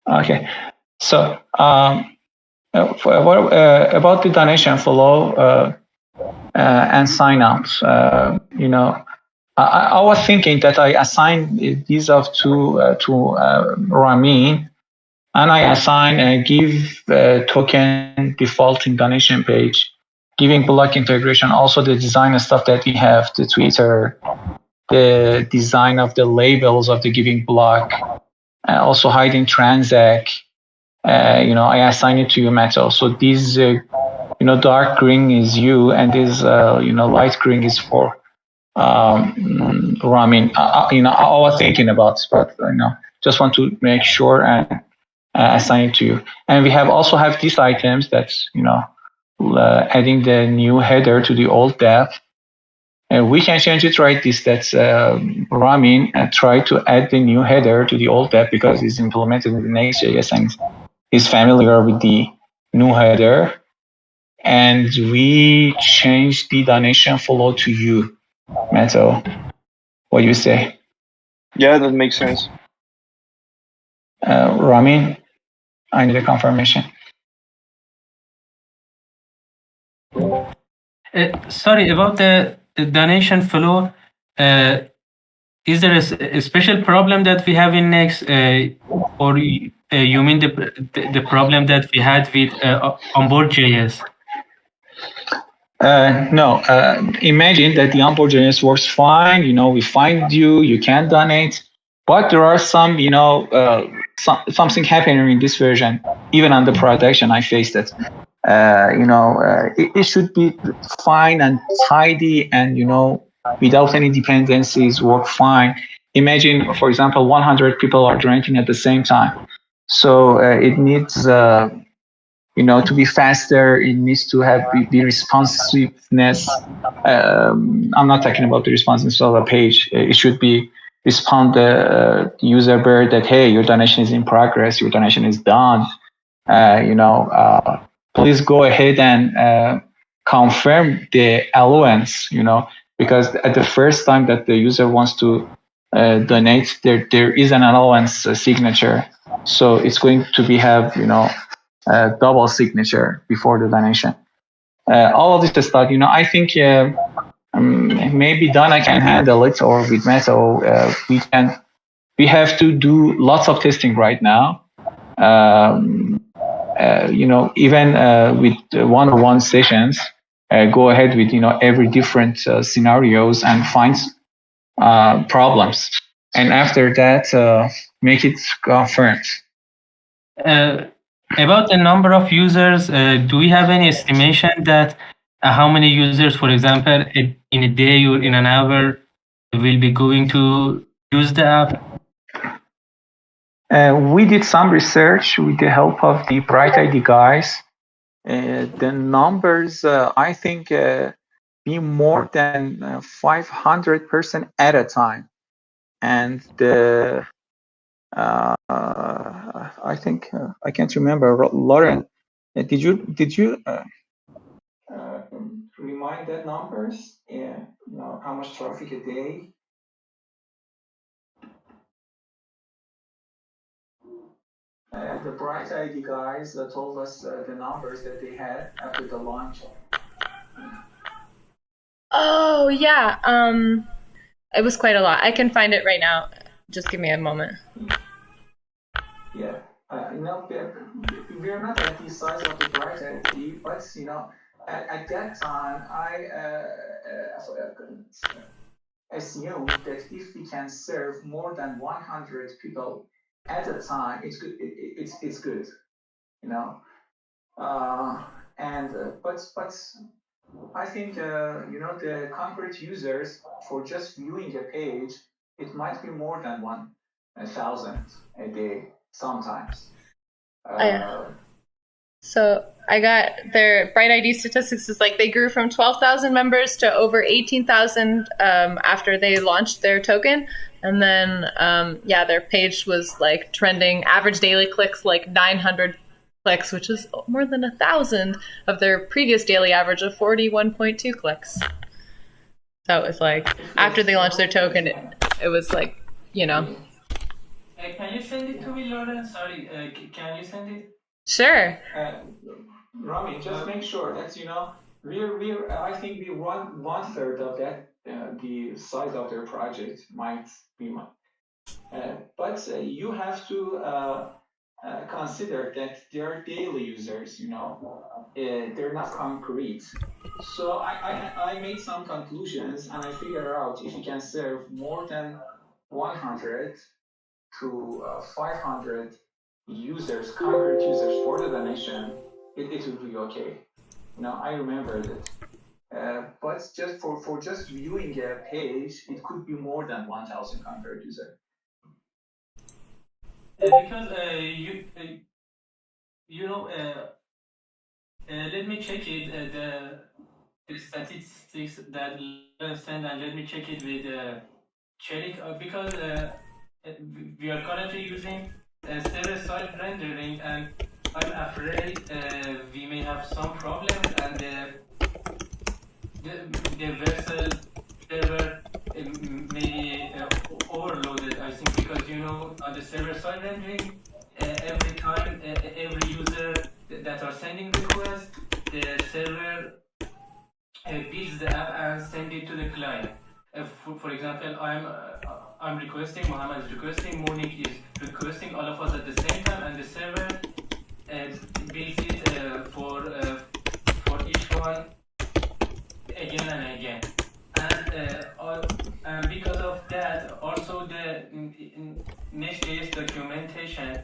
Okay. So what about the donation flow and sign-ups? I was thinking that I assigned these to Ramin, and I assign a give token defaulting donation page, giving block integration, also the design stuff that we have, the Twitter, the design of the labels of the giving block, also hiding Transact. I assign it to you, Metal. So these, dark green is you, and this, light green is for Ramin. I was thinking about this, but just want to make sure and assign it to you. And we also have these items that's adding the new header to the old depth. And we can change it, right? That's Ramin try to add the new header to the old depth because it's implemented in the Next.js and is familiar with the new header. And we change the donation flow to you, Metal. What do you say? Yeah, that makes sense. Ramin, I need a confirmation. Sorry, about the donation flow. Is there a special problem that we have in Next, or you mean the problem that we had with onboard.js? No. Imagine that the onboard.js works fine. We find you can donate, but there are some, something happening in this version. Even on the production, I faced it. It should be fine and tidy, and without any dependencies, work fine. Imagine, for example, 100 people are drinking at the same time, so it needs to be faster. It needs to have the responsiveness. I'm not talking about the responsiveness of the page. It should be respond the user bird that, hey, your donation is in progress, your donation is done. Please go ahead and confirm the allowance, because at the first time that the user wants to donate, there is an allowance signature. So it's going to have, a double signature before the donation. All of this stuff, I think maybe Donna can handle it, or with Metal, we have to do lots of testing right now. Even with one-on-one sessions, go ahead with every different scenarios and find problems, and after that make it confirmed. About the number of users, do we have any estimation that how many users, for example, in a day or in an hour, will be going to use the app? We did some research with the help of the Bright ID guys. the numbers, I think, be more than 500% at a time. And the I think I can't remember. Lauren, did you remind that numbers? Yeah, how much traffic a day? The Bright ID guys told us the numbers that they had after the launch. Oh yeah, it was quite a lot. I can find it right now. Just give me a moment. Yeah, we are not at the size of the Bright ID, but at that time I assumed that if we can serve more than 100 people at a time, it's good. It's good, but I think the concrete users for just viewing a page, it might be more than 1,000 a day sometimes. So I got their Bright ID statistics is like they grew from 12,000 members to over 18,000 after they launched their token. And then, their page was like trending average daily clicks, like 900 clicks, which is more than 1,000 of their previous daily average of 41.2 clicks. So it was like after they launched their token, it was like, Can you send it to me, Lauren? Sorry, can you send it? Sure. Rami, just make sure that we're I think we run 1/3 of that the size of their project might be but you have to consider that they are daily users, they're not concrete. So I made some conclusions and I figured out if you can serve more than 100 to 500 users, concrete users for the donation, it will be okay. I remember that. But just for just viewing a page, it could be more than 1,000 concrete users. Because let me check it. The statistics that Lauren sent, and let me check it with Cherik because we are currently using server-side rendering, and I'm afraid we may have some problems, and the vessel server may be overloaded. I think because on the server-side rendering, every time every user that are sending requests, the server builds the app and send it to the client. For example, I'm requesting, Mohammed is requesting, Monique is requesting, all of us at the same time, and the server builds it for each one again and again. And because of that, also the Next.js documentation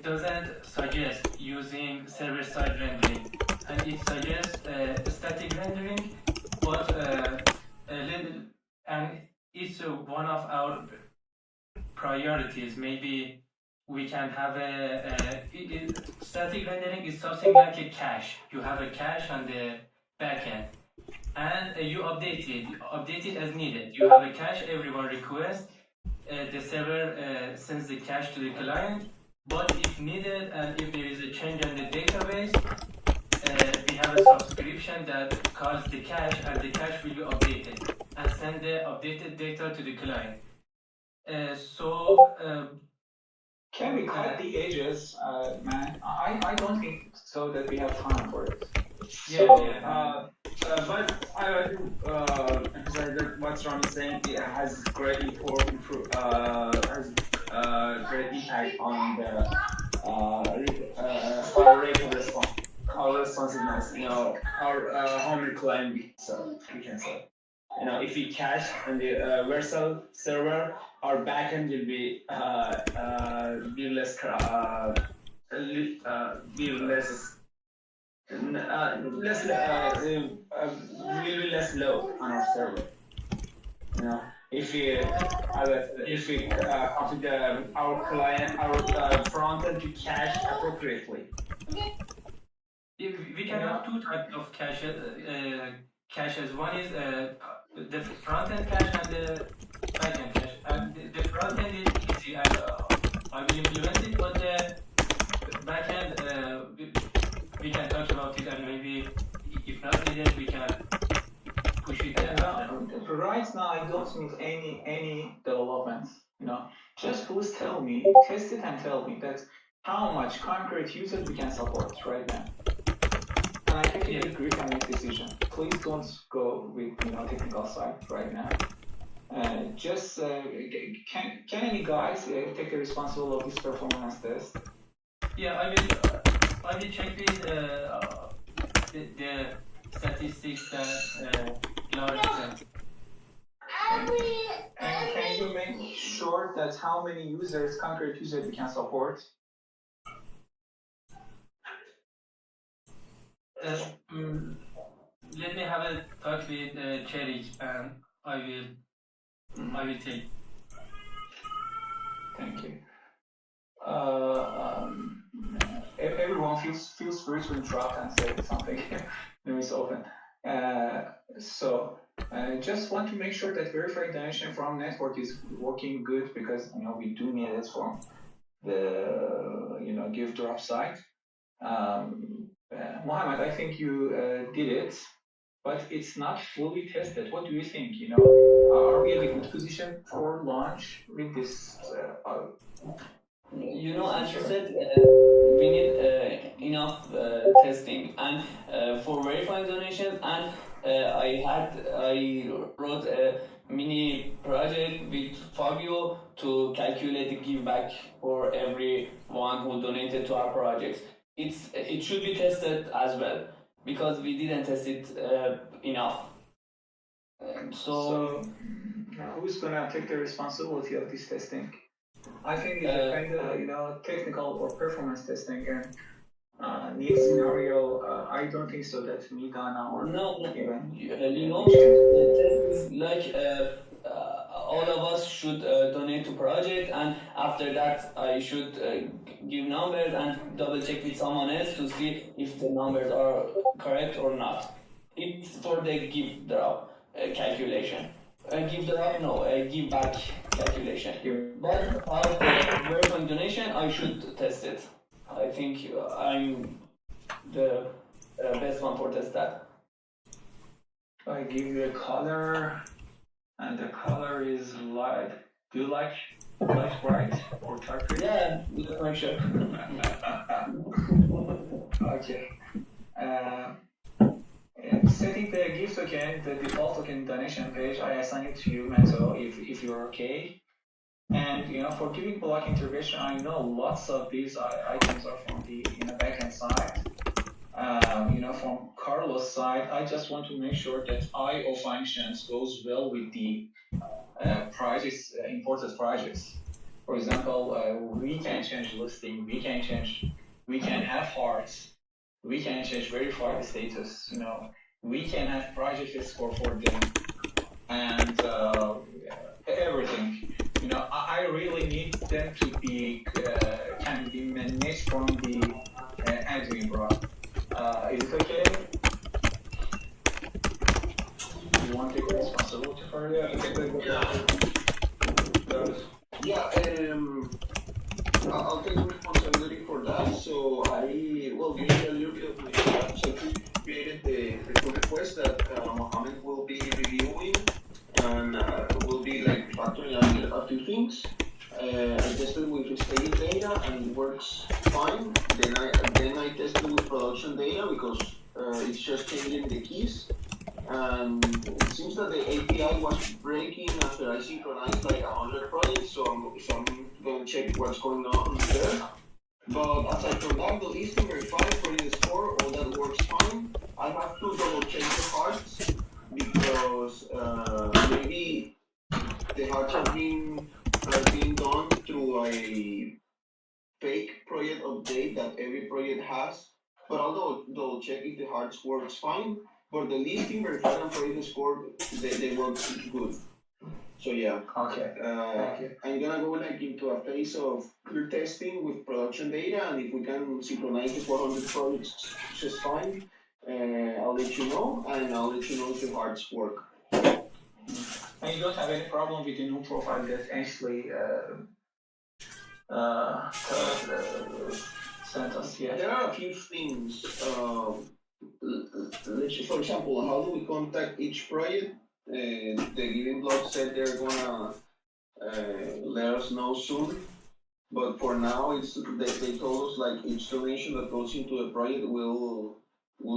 doesn't suggest using server-side rendering, and it suggests static rendering, but and it's one of our priorities. Maybe we can have static rendering is something like a cache. You have a cache on the backend, and you update it as needed. You have a cache, everyone requests, the server sends the cache to the client, but if needed and if there is a change in the database, we have a subscription that calls the cache, and the cache will be updated and send the updated data to the client. Can we cut the edges, man? I don't think so that we have time for it. But I want to emphasize that what Ron is saying, it has great great impact on the our rate of response, our responsiveness, our home client. So we can say, if we cache on the Vercel server, our backend will be less will be less load on our server. If we configure our client, our front end to cache appropriately. We can have two types of caches. One is the front end cache and the back end cache. And the front end is easy, and I will implement it, but the back end we can talk about it, and maybe if not needed, we can push it after. Right now, I don't need any development. Just please tell me, test it and tell me that how much concrete users we can support right now. And I take a quick and make decision. Please don't go with technical side right now. Just can any guys take the responsibility of this performance test? Yeah, I will check with the statistics that Laura sent. And can you make sure that how many users, concrete users, we can support? Let me have a talk with Cherik, and I will take. Thank you. Everyone feels free to interrupt and say something. It's open. So just want to make sure that verifying donation from network is working good, because we do need it from the give drop site. Mohammed, I think you did it, but it's not fully tested. What do you think? Are we in a good position for launch with this? As you said, we need enough testing and for verifying donations. And I wrote a mini project with Fabio to calculate the give back for everyone who donated to our projects. It should be tested as well, because we didn't test it enough. So who's gonna take the responsibility of this testing? I think it's a kind of technical or performance testing, and need scenario. I don't think so that Midana or even. The test is like all of us should donate to project, and after that I should give numbers and double check with someone else to see if the numbers are correct or not. It's for the give drop calculation. Give drop, no, give back calculation. But about the verifying donation, I should test it. I think I'm the best one for test that. I give you a color, and the color is light. Do you like light bright or dark green? Yeah, just make sure. Okay. Setting the gift token, the default token donation page, I assign it to you, Meto, if you're okay. And for giving block integration, I know lots of these items are from the backend side. From Carlos' side, I just want to make sure that I/O functions goes well with the projects, imported projects. For example, we can change listing, we can have hearts, we can change verified status. We can have project score for them, and everything. I really need them to be can be managed from the admin, bro. Is it okay? You want to take responsibility for it? I'll take responsibility for that. So I will give you a little bit of my job. So we created the pull request that Mohammed will be reviewing, and will be like factoring out a few things. I tested with staging data and it works fine. Then I tested with production data because it's just changing the keys. And it seems that the API was breaking after I synchronized like 100 projects, so I'm going to check what's going on there. But aside from that, the listing verified for the score, all that works fine. I have to double check the hearts because maybe the hearts are being done through a fake project update that every project has. But I'll double check if the hearts works fine. For the listing verified and project score, they work good. So yeah. Okay. Thank you. I'm gonna go like into a phase of clear testing with production data, and if we can synchronize the 400 projects just fine, I'll let you know, and I'll let you know if the hearts work. And you don't have any problem with the new profile that Ainsley sent us yet? There are a few things. For example, how do we contact each project? The Giving blog said they're gonna let us know soon. But for now, they told us like each donation that goes into a project will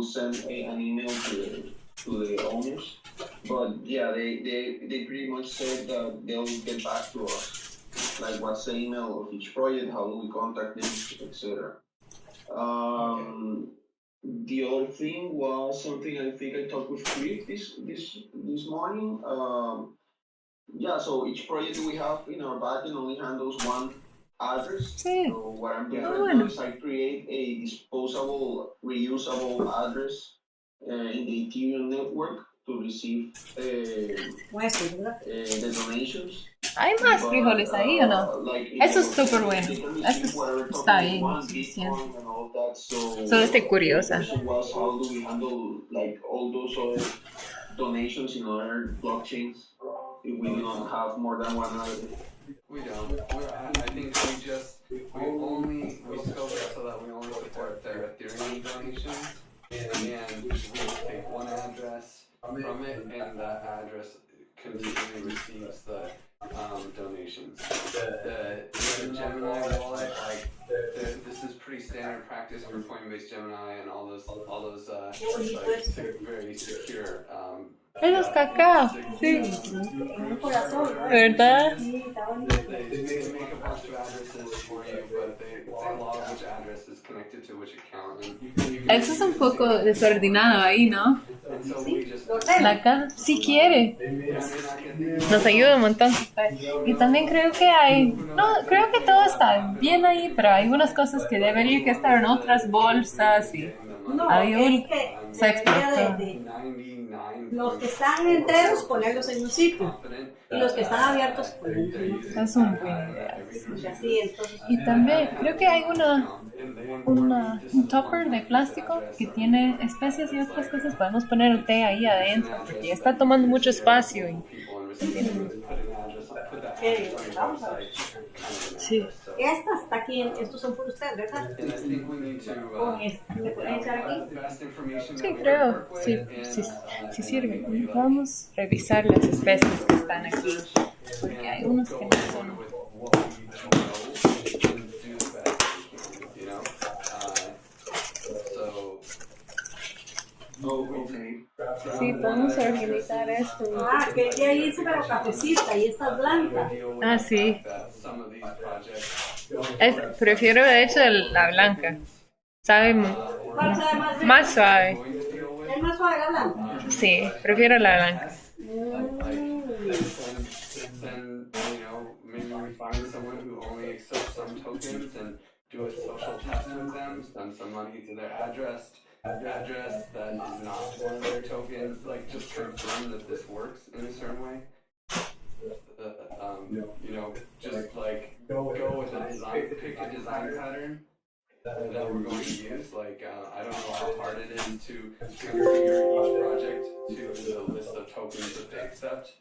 send an email to the owners. But yeah, they pretty much said that they'll get back to us, like what's the email of each project, how do we contact them, etc. The other thing was something I think I talked with Chris this morning. Yeah, so each project we have in our backend only handles one address. Sí. So what I'm doing Ah, right bueno. now is I create a disposable, reusable address in the Ethereum network to receive the donations. ¿Hay más frijoles ahí o no? Like, Eso es súper bueno. Eso está bien. Bitcoin and all that. So Solo estoy curiosa. the question was, how do we handle like all those other donations in other blockchains if we do not have more than one address? We don't. I think we scope it so that we only support their Ethereum donations, and we take one address from it, and that address continually receives the donations. The Gemini wallet, like this is pretty standard practice for Coinbase Gemini and all those like very secure. Eso es cacao, sí. ¿Verdad? They make a bunch of addresses for you, but they log which address is connected to which account. Eso es un poco desordenado ahí, ¿no? La caja, si quiere. Nos ayuda un montón. Y también creo que creo que todo está bien ahí, pero hay unas cosas que deberían que estar en otras bolsas y se explotó. Los que están enteros, ponerlos en un sitio. Y los que están abiertos, ponerlos en otro sitio. Es un buen idea. Así, entonces, Y también creo que hay un topper de plástico que tiene especias y otras cosas. Podemos poner el té ahí adentro porque está tomando mucho espacio. Sí. Esta está aquí, estos son por usted, ¿verdad? Con esta. ¿Le pueden echar aquí? Sí, creo. Sí sirve. Vamos a revisar las especies que están aquí. Porque hay unos que no son. Sí, podemos organizar esto. Que de ahí es pero cafecita y esta es blanca. Ah, sí. Prefiero de hecho la blanca. Sabe ¿Cuál sabe más rico? más suave. ¿Es más suave la blanca? Sí, prefiero la blanca. Maybe we find someone who only accepts some tokens and do a social test with them, send some money to their address that is not one of their tokens, like just confirm that this works in a certain way. Just like go with a design, pick a design pattern that we're going to use. Like I don't know how hard it is to configure each project to the list of tokens that they accept.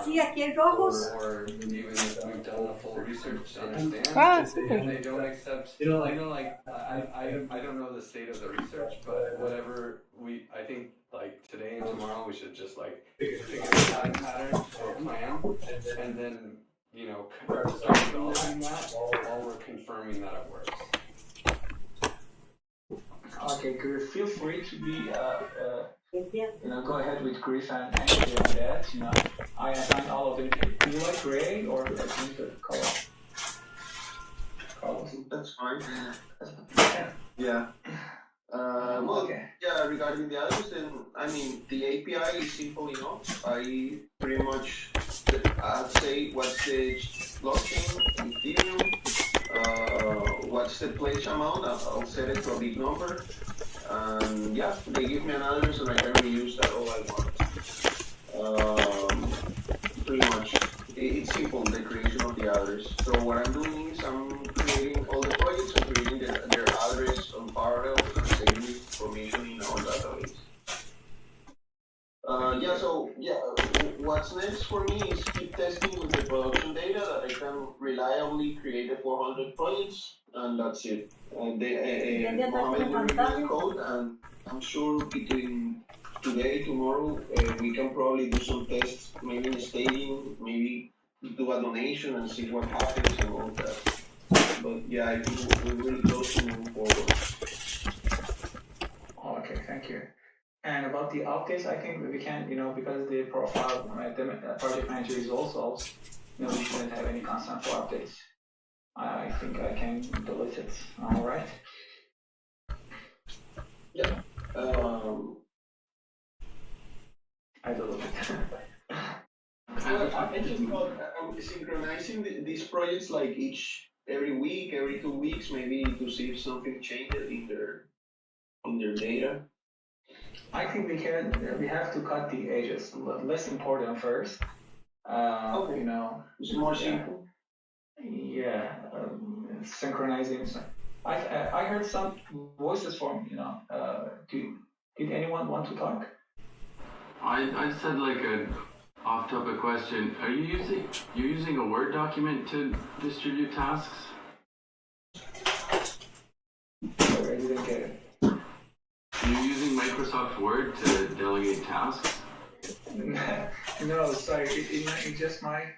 Sí, aquí hay rojos. Or even if we've done a full research to understand if they don't accept, I don't know the state of the research, but whatever I think like today and tomorrow we should just like pick a design pattern or plan, and then start developing that while we're confirming that it works. Okay, Griff, feel free to be go ahead with Griff and Andy on that. I assign all of them. Do you like gray or a different color? Carlos? That's fine. Yeah. Yeah, regarding the others, then, I mean, the API is simple enough. I pretty much, I'd say what's the blockchain, Ethereum, what's the pledge amount, I'll set it to a big number. And yeah, they give me an address and I can reuse that all I want. So what I'm doing is I'm creating all the projects and creating their address on parallel and saving the information in our database. What's next for me is keep testing with the production data that I can reliably create the 400 projects, and that's it. Mohammed will review the code, and I'm sure between today, tomorrow, we can probably do some tests, maybe in staging, maybe do a donation and see what happens and all that. But yeah, I think we're really close to moving forward. Okay, thank you. And about the updates, I think we can, because the profile, the project manager is also, we shouldn't have any concern for updates. I think I can delete it. All right. Yeah. I delete it. I just thought synchronizing these projects like every week, every 2 weeks, maybe to see if something changes in their data. I think we have to cut the edges. Less important first. Okay. It's more simple. Yeah, synchronizing. I heard some voices from did anyone want to talk? I said like an off-topic question. Are you using a Word document to distribute tasks? Sorry, I didn't get it. You're using Microsoft Word to delegate tasks? No, sorry. It's just my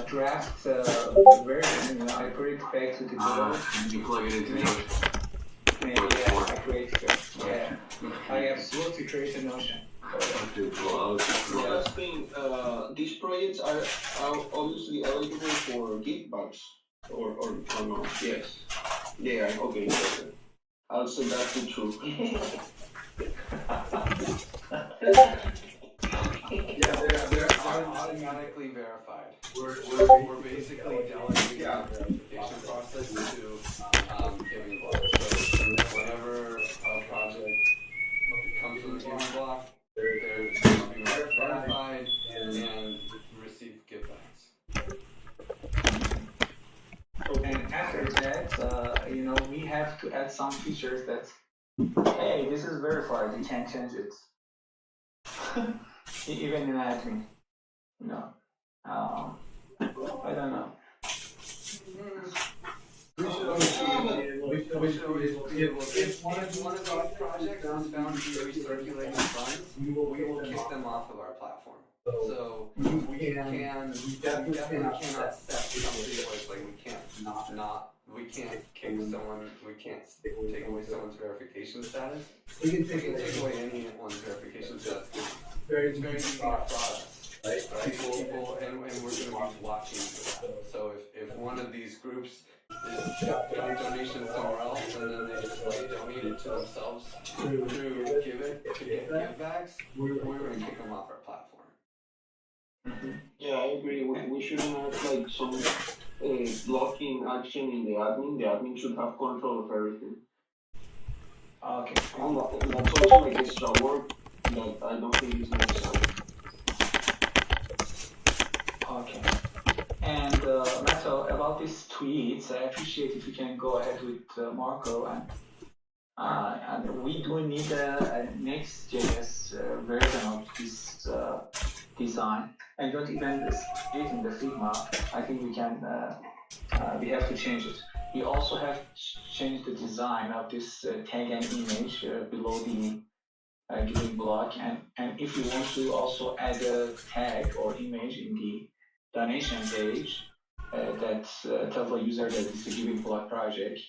draft version. I put it back to the Word. You plug it into Notion. Yeah, I created it. Yeah, I absolutely created Notion. Last thing, these projects are obviously eligible for givebacks or no? Yes. Yeah. Okay. I'll set that to true. They're automatically verified. We're basically delegating the verification process to giving blocks. So whenever a project comes with a giving block, they're being verified and receive givebacks. And after that, we have to add some features that, hey, this is verified, you can't change it. Even in admin, I don't know. If one of these projects is found to be recirculating funds, we will kick them off of our platform. So we definitely cannot set something like we can't kick someone, we can't take away someone's verification status. We can take away anyone's verification status. It's very easy to fraud us. Right? People, and we're going to be watching for that. So if one of these groups is doing donations somewhere else and then they just donate it to themselves through Giveth to get givebacks, we're going to kick them off our platform. Yeah, I agree. We shouldn't have some blocking action in the admin. The admin should have control of everything. Okay. And that's also extra work that I don't think is necessary. Okay. And Matto, about these tweets, I appreciate if you can go ahead with Marco, and we do need a Next.js version of this design, and don't even see it in the Figma. I think we have to change it. We also have changed the design of this tag and image below the giving block, and if you want to also add a tag or image in the donation page that tells the user that it's a giving block project,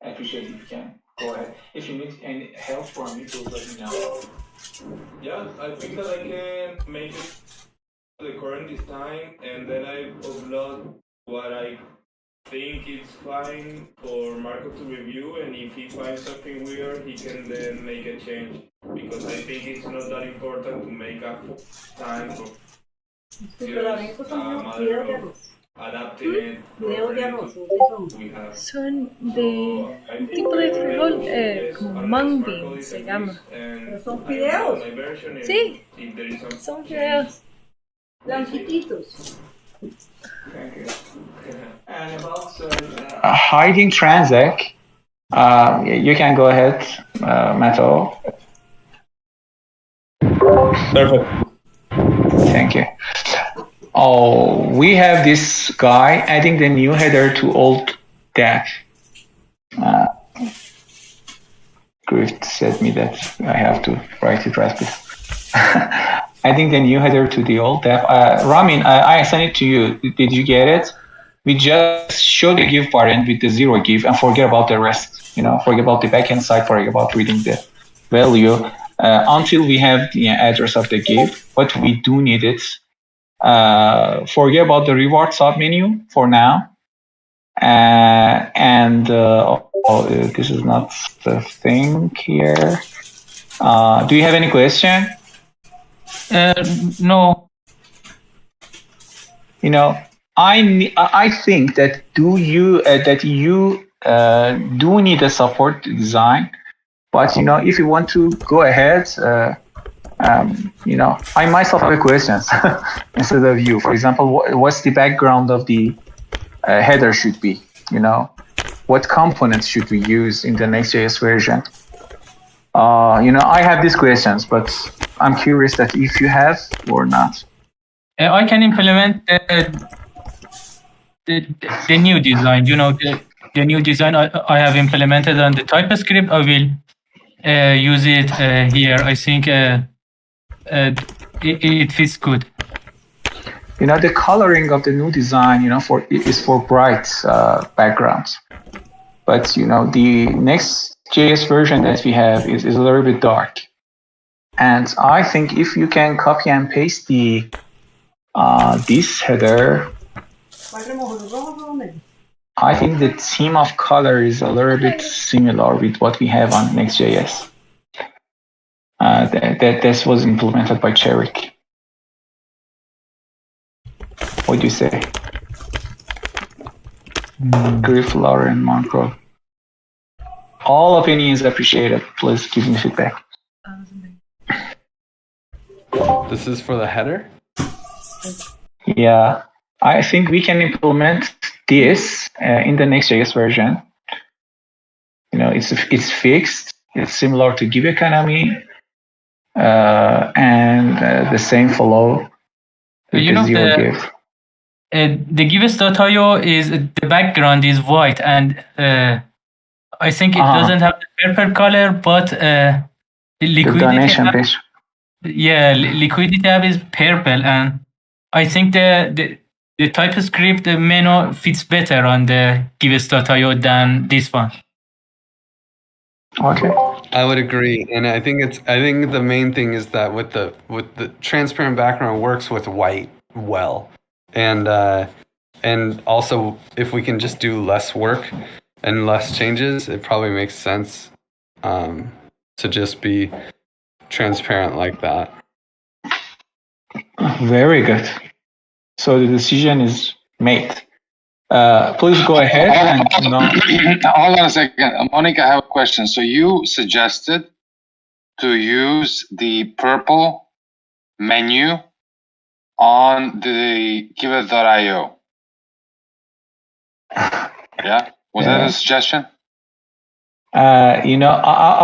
I appreciate if you can go ahead. If you need any help from me, please let me know. Yeah, I think that I can make it the current design, and then I upload what I think it's fine for Marco to review, and if he finds something weird, he can then make a change, because I think it's not that important to make a full time for adapting it we have. Son de tipo de frijol como mung bean se llama. Pero son fideos. Sí, son fideos. Blanquititos. Thank you. And about hiding transact, you can go ahead, Mato. Perfect. Thank you. Oh, we have this guy adding the new header to old def. Grift said me that I have to write it right. Adding the new header to the old def. Ramin, I sent it to you. Did you get it? We just show the give parent with the zero give and forget about the rest. Forget about the backend side, forget about reading the value until we have the address of the give. But we do need it. Forget about the reward submenu for now. This is not the thing here. Do you have any question? No. I think that you do need a support design, but if you want to go ahead, I myself have questions instead of you. For example, what's the background of the header should be? What components should we use in the Next.js version? I have these questions, but I'm curious that if you have or not. I can implement the new design. The new design I have implemented on the TypeScript. I will use it here. I think it fits good. The coloring of the new design, is for bright backgrounds. But the Next.js version that we have is a little bit dark. And I think if you can copy and paste the this header, I think the theme of color is a little bit similar with what we have on Next.js. That this was implemented by Cherik. What do you say? Griff, Laura, and Marco. All opinions appreciated. Please give me feedback. This is for the header? Yeah, I think we can implement this in the Next.js version. It's fixed. It's similar to Give Economy, and the same flow with the zero give. The Giveth.io is the background is white, and I think it doesn't have the purple color, but liquidity tab, liquidity tab is purple, and I think the TypeScript menu fits better on the Giveth.io than this one. Okay. I would agree, and I think the main thing is that with the transparent background works with white well. And also, if we can just do less work and less changes, it probably makes sense to just be transparent like that. Very good. So the decision is made. Please go ahead. Hold on a second. Monica, I have a question. So you suggested to use the purple menu on the Giveth.io. Yeah? Was that a suggestion? I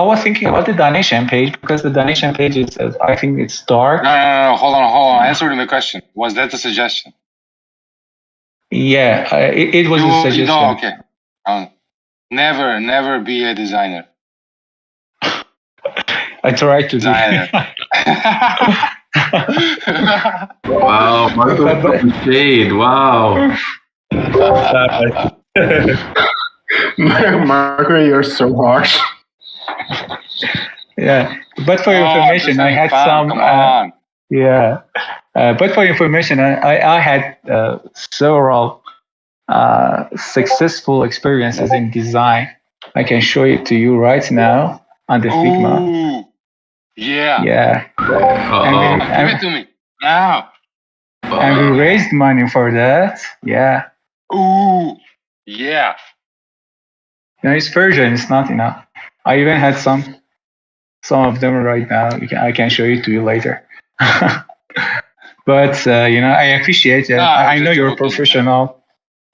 was thinking about the donation page because the donation page is, I think it's dark. No. Hold on. Answer my question. Was that a suggestion? Yeah, it was a suggestion. No, okay. Never be a designer. I tried to designer. Wow, Marco shade. Wow. Marco, you're so harsh. Yeah, but for your information, I had some. But for your information, I had several successful experiences in design. I can show it to you right now on the Figma. Yeah. Give it to me now. And we raised money for that. Yeah. Ooh. Yeah. It's version. It's not enough. I even had some of them right now. I can show it to you later. But I appreciate it. I know you're a professional.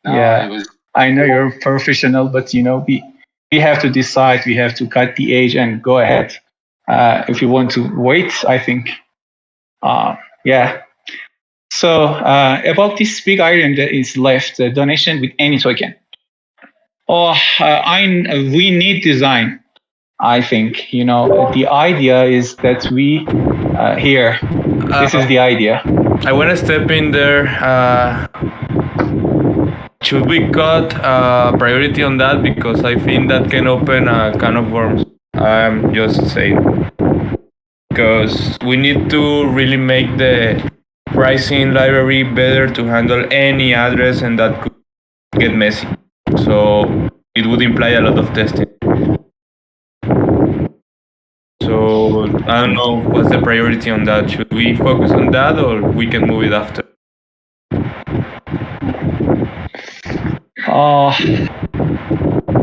I know you're a professional, but we have to decide. We have to cut the age and go ahead. If you want to wait, I think, yeah. So about this big item that is left, donation with any token. We need design. I think the idea is that we here. This is the idea. I want to step in there. Should we cut priority on that, because I think that can open a can of worms. I'm just saying, because we need to really make the pricing library better to handle any address, and that could get messy. So it would imply a lot of testing. So I don't know what's the priority on that. Should we focus on that, or we can move it after?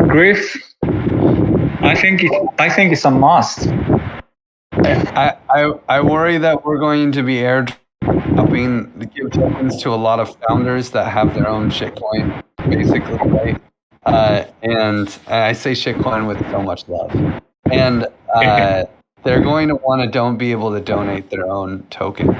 Griff, I think it's a must. I worry that we're going to be airdropping the give tokens to a lot of founders that have their own shitcoin, basically, right? And I say shitcoin with so much love. And they're going to want to don't be able to donate their own token.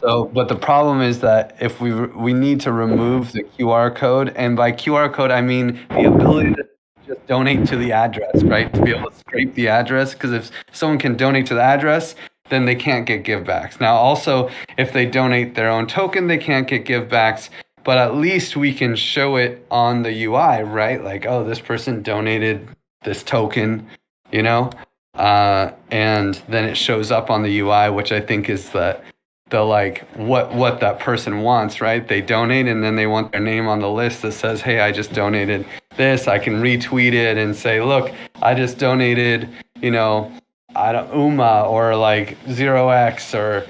So, but the problem is that if we need to remove the QR code, and by QR code I mean the ability to just donate to the address, right? To be able to scrape the address, because if someone can donate to the address, then they can't get givebacks. Now, also, if they donate their own token, they can't get givebacks, but at least we can show it on the UI, right? Like, oh, this person donated this token, and then it shows up on the UI, which I think is the like what that person wants, right? They donate, and then they want their name on the list that says, hey, I just donated this. I can retweet it and say, look, I just donated, UMA or like 0x or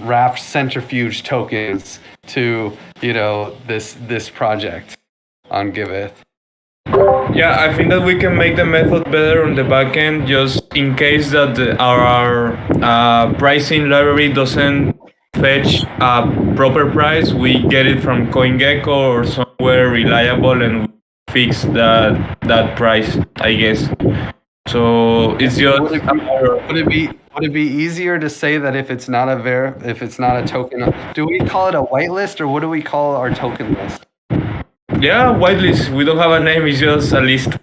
wrapped centrifuge tokens to this project on Giveth. Yeah, I think that we can make the method better on the back end, just in case that our pricing library doesn't fetch a proper price. We get it from CoinGecko or somewhere reliable, and fix that price, I guess. So it's just. Would it be easier to say that if it's not a token, do we call it a whitelist, or what do we call our token list? Yeah, whitelist. We don't have a name. It's just a list.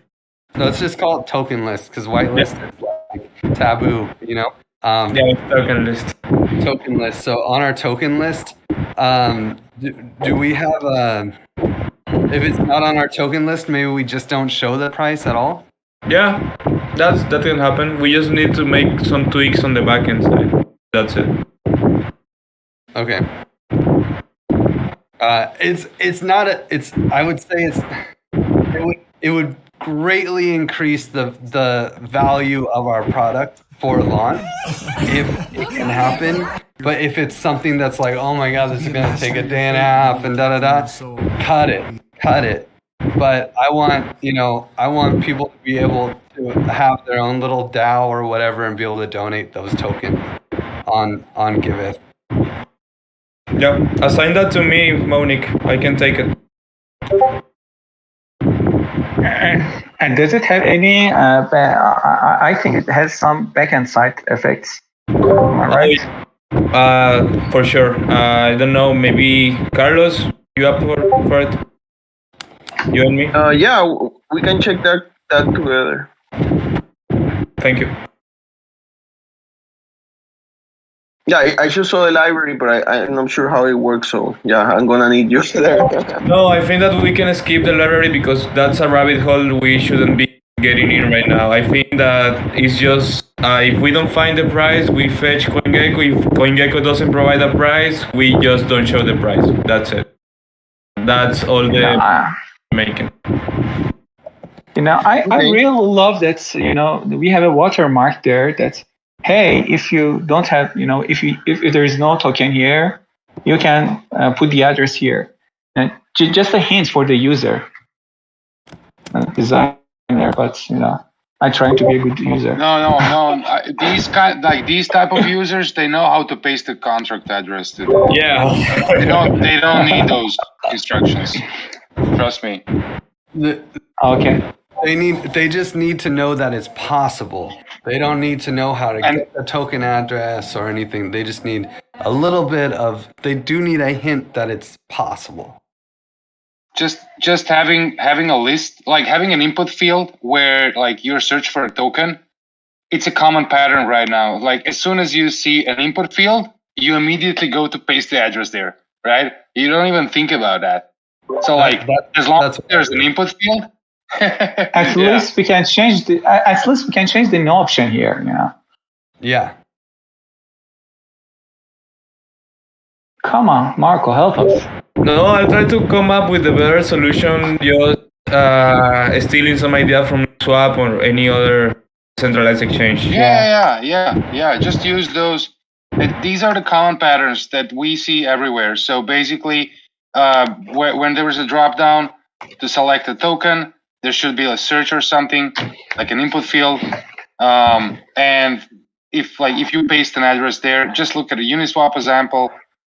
No, let's just call it token list, because whitelist is like taboo, Yeah, token list. Token list. So on our token list, do we have if it's not on our token list, maybe we just don't show the price at all? Yeah, that can happen. We just need to make some tweaks on the backend side. That's it. Okay. I would say it would greatly increase the value of our product for launch if it can happen. But if it's something that's like, oh my god, this is gonna take a day and a half and cut it. But I want people to be able to have their own little DAO or whatever and be able to donate those tokens on Giveth. Yeah, assign that to me, Monique. I can take it. And does it have any? I think it has some backend side effects. Am I right? For sure. I don't know. Maybe Carlos, you up for it? You and me? Yeah, we can check that together. Thank you. Yeah, I just saw the library, but I'm not sure how it works. So yeah, I'm gonna need you there. No, I think that we can skip the library because that's a rabbit hole we shouldn't be getting in right now. I think that it's just if we don't find the price, we fetch CoinGecko. If CoinGecko doesn't provide a price, we just don't show the price. That's it. That's all the making. I really love that. We have a watermark there that. Hey, if you don't have, if there is no token here, you can put the address here. And just a hint for the user, designer. But I'm trying to be a good user. No. These type of users, they know how to paste the contract address to them. Yeah. They don't need those instructions. Trust me. Okay. They just need to know that it's possible. They don't need to know how to get a token address or anything. They just need a little bit of. They do need a hint that it's possible. Just having a list, like having an input field where like you're searching for a token, it's a common pattern right now. Like as soon as you see an input field, you immediately go to paste the address there, right? You don't even think about that. So like as long as there's an input field, at least we can change the no option here. Yeah. Come on, Marco, help us. No, I try to come up with a better solution. Just stealing some idea from Swap or any other centralized exchange. Yeah. Just use those. These are the common patterns that we see everywhere. So basically, when there is a drop down to select a token, there should be a search or something like an input field. And if you paste an address there, just look at a Uniswap example.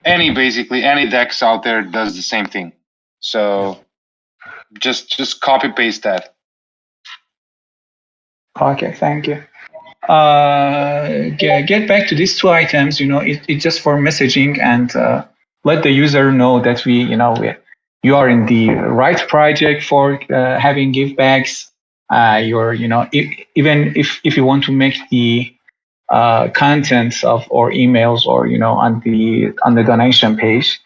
Any DEX out there does the same thing. So just copy paste that. Okay, thank you. Get back to these two items. It's just for messaging and let the user know that you are in the right project for having givebacks. Even if you want to make the contents of or emails or on the donation page,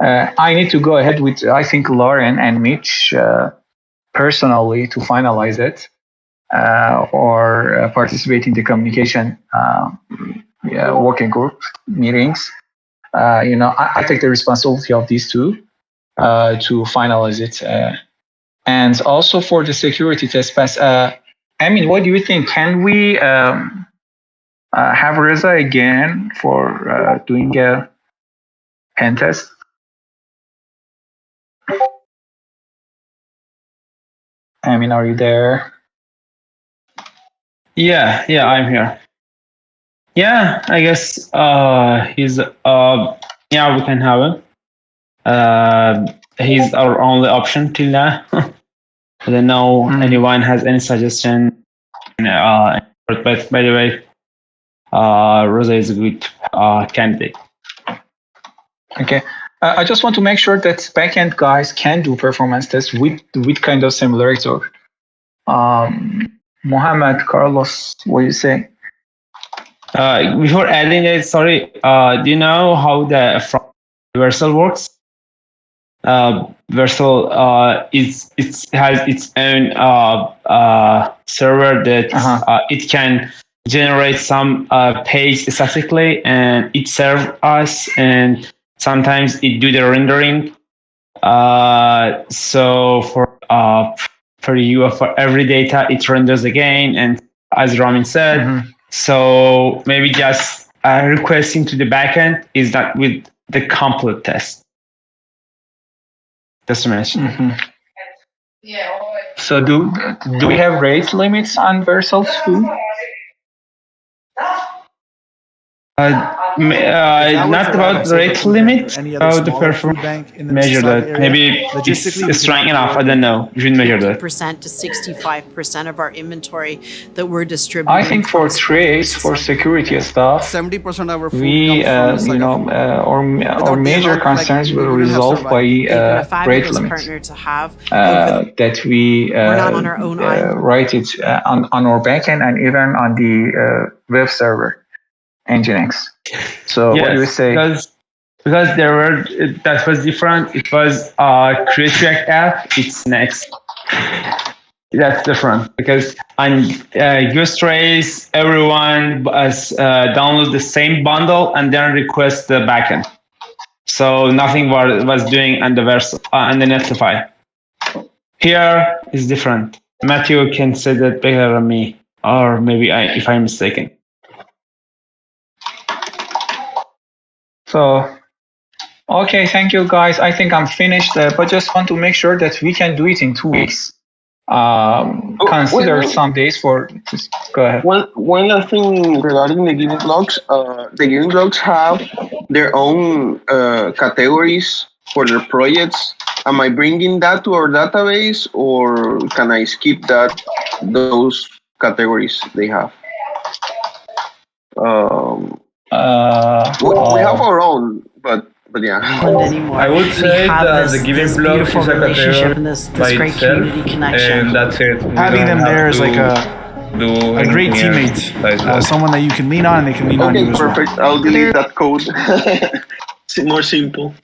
I need to go ahead with I think Lauren and Mitch personally to finalize it or participate in the communication working group meetings. I take the responsibility of these two to finalize it, and also for the security test pass. What do you think? Can we have Reza again for doing a pen test? Are you there? Yeah, I'm here. Yeah, I guess he's we can have him. He's our only option till now. I don't know anyone has any suggestion. But by the way, Rosa is a good candidate. Okay. I just want to make sure that backend guys can do performance tests with kind of simulator. Mohammed, Carlos, what do you say? Before adding it, sorry, do you know how the Versal works? Versal has its own server that it can generate some page statically, and it serves us, and sometimes it do the rendering. So for every data, it renders again, and as Ramin said, so maybe just requesting to the backend is that with the complete test. Just to mention. So do we have rate limits on Versal too? Not about rate limit, about the performance measure that. Maybe it's strong enough, I don't know. You should measure that. Percent to 65% of our inventory that we're distributing. I think for trades, for security stuff, 70% of our food we, our major concerns will resolve by rate limits. That we write it on our backend and even on the web server. Nginx. So yes, what do you say? Because there were that was different. It was Create React app. It's next. That's different because on GuestTrace, everyone downloads the same bundle and then request the backend. So nothing was doing on the Netlify. Here is different. Matthew can say that better than me, or maybe if I'm mistaken. So, okay, thank you guys. I think I'm finished, but just want to make sure that we can do it in 2 weeks. consider some days for. Go ahead. One last thing regarding the Giveth blogs. The Giveth blogs have their own categories for their projects. Am I bringing that to our database, or can I skip those categories they have? We have our own, but yeah. I would say that the Giveth blogs is a category by great itself, community connection. and that's it. Having them there is like a great teammate, someone that you can lean on and they can lean on you as well. Okay, perfect. I'll delete that code. It's more simple.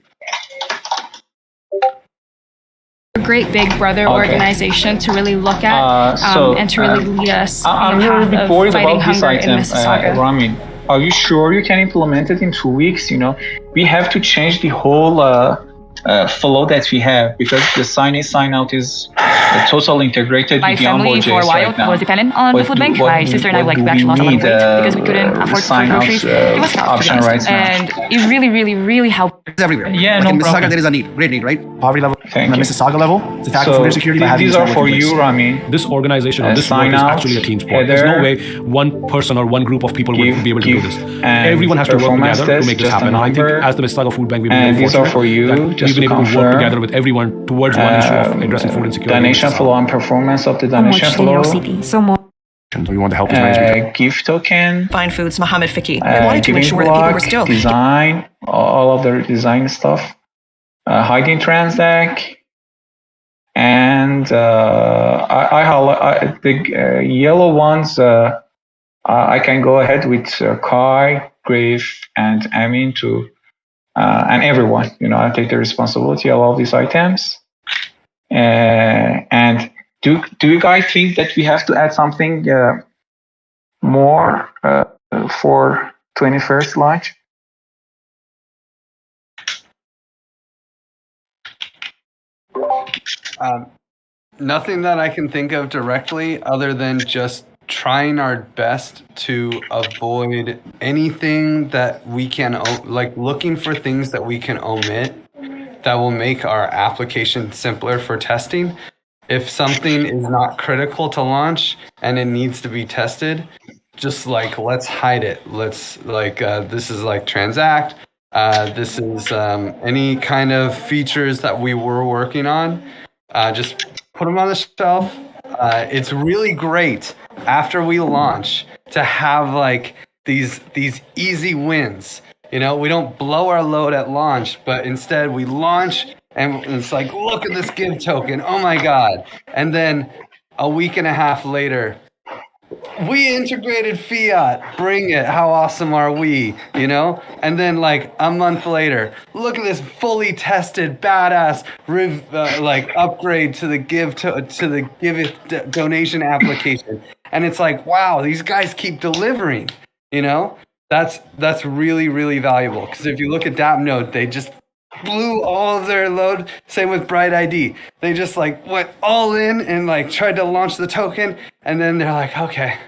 A great big brother organization to really look at and to really lead us on the path of fighting hunger in Mississauga. Ramin, are you sure you can implement it in 2 weeks? We have to change the whole flow that we have, because the sign in, sign out is total integrated My with the family onboard for a JS while right now. was dependent on the food bank. My sister and I actually lost a lot of weight because we couldn't afford food groceries. It was tough, to be honest. And it really, really, really helped. It's everywhere. Yeah, like no in Mississauga, problem. there is a need, great need, right? Poverty level. Thank on the you. Mississauga level, it's a tactical So food insecurity. by having these this are for network in you, place. Ramin. This organization or this sign work is out, actually a team sport. There's no way one person or one group of people would be able to do this. Everyone has to work performance together to test, make this just a happen. And I think number. as the Mississauga Food Bank, we've been And very these are fortunate for you, that just we've been to able to work confirm. together with everyone towards one issue of addressing food insecurity. Donation flow and performance of the donation flow. So more. So we want to help as many as we can. Gift token. Find Foods, Mohammed Fiki. I wanted to Giving ensure that people were block, still design, all of the design stuff. Hiding transact. And the yellow ones, I can go ahead with Kai, Grave, and Amin to, and everyone. I take the responsibility of all these items. And do you guys think that we have to add something more for 21st launch? Nothing that I can think of directly other than just trying our best to avoid anything that we can, like looking for things that we can omit that will make our application simpler for testing. If something is not critical to launch and it needs to be tested, just like let's hide it. Let's like this is like transact. This is any kind of features that we were working on. Just put them on the shelf. It's really great after we launch to have like these easy wins. We don't blow our load at launch, but instead we launch and it's like, look at this give token. Oh my God. And then a week and a half later, we integrated fiat. Bring it. How awesome are we? And then like a month later, look at this fully tested, badass like upgrade to the Giveth donation application. And it's like, wow, these guys keep delivering. That's really, really valuable. Because if you look at DAppNode, they just blew all of their load. Same with Bright ID. They just like went all in and like tried to launch the token, and then they're like, okay,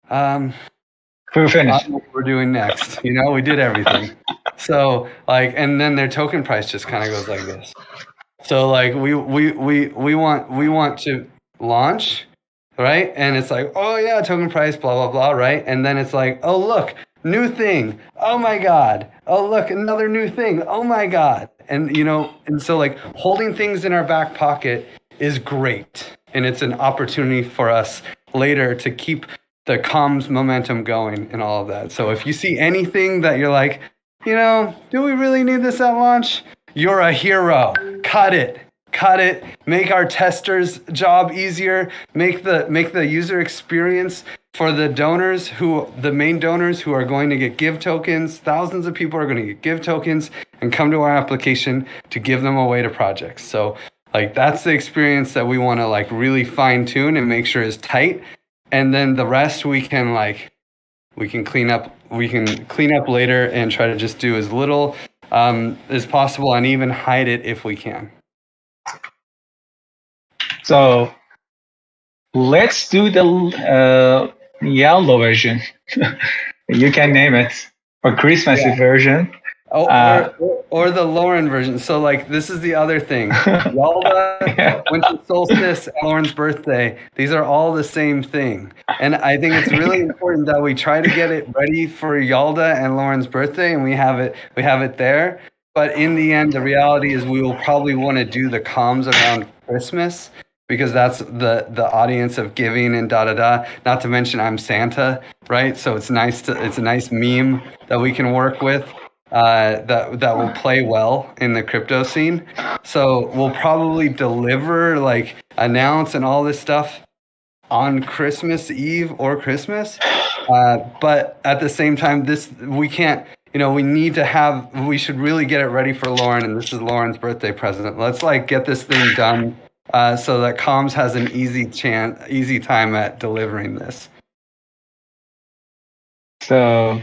we're finished. What we're doing next. We did everything. So like, and then their token price just kind of goes like this. So like we want to launch, right? And it's like, oh yeah, token price, blah blah blah, right? And then it's like, oh look, new thing. Oh my God. Oh look, another new thing. Oh my God. And and so like holding things in our back pocket is great. And it's an opportunity for us later to keep the comms momentum going and all of that. So if you see anything that you're like, do we really need this at launch? You're a hero. Cut it. Make our testers' job easier. Make the user experience for the main donors who are going to get give tokens. Thousands of people are going to get give tokens and come to our application to give them away to projects. So like that's the experience that we want to like really fine tune and make sure is tight. And then the rest we can clean up later and try to just do as little as possible and even hide it if we can. So let's do the yellow version. You can name it, or Christmassy version. or the Lauren version. So like this is the other thing. Yalda, winter solstice, and Lauren's birthday. These are all the same thing. And I think it's really important that we try to get it ready for Yalda and Lauren's birthday, and we have it there. But in the end, the reality is we will probably want to do the comms around Christmas, because that's the audience of giving and da. Not to mention I'm Santa, right? So it's a nice meme that we can work with that will play well in the crypto scene. So we'll probably deliver, like announce and all this stuff on Christmas Eve or Christmas. But at the same time, we can't. We should really get it ready for Lauren, and this is Lauren's birthday present. Let's get this thing done so that comms has an easy time at delivering this. So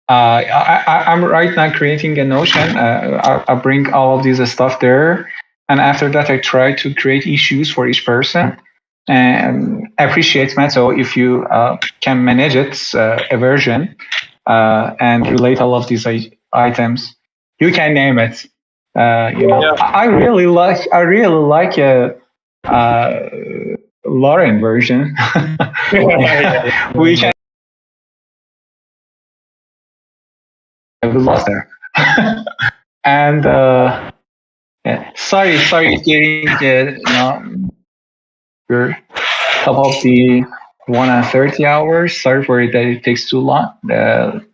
I'm right now creating a Notion. I bring all of this stuff there, and after that I try to create issues for each person. And appreciate, Matto, if you can manage it, a version, and relate all of these items. You can name it. I really like Lauren version. We can. I lost there. And sorry, getting we're top of the 1:30 hours. Sorry for it that it takes too long,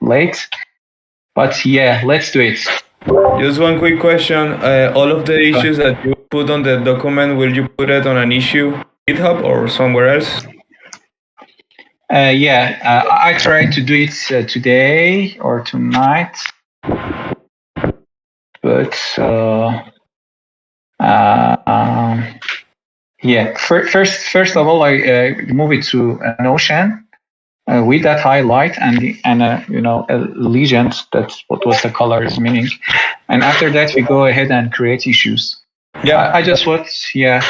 late. But yeah, let's do it. Just one quick question. All of the issues that you put on the document, will you put it on an issue GitHub or somewhere else? I tried to do it today or tonight, but First of all, I move it to Notion with that highlight and a legend. That's what was the color's meaning. And after that, we go ahead and create issues. Yeah, I just want Yeah,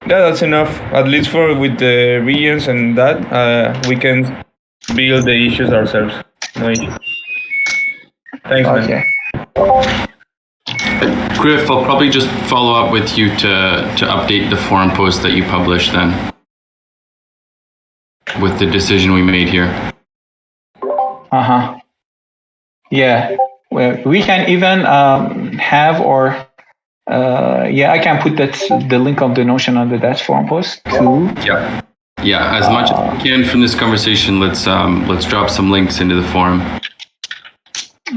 that's enough. At least with the regions and that, we can build the issues ourselves. No issue. Thanks, man. Griff, I'll probably just follow up with you to update the forum post that you published then with the decision we made here. Yeah, well, we can even have I can put the link of the Notion under that forum post too. Yeah. As much as we can from this conversation, let's drop some links into the forum.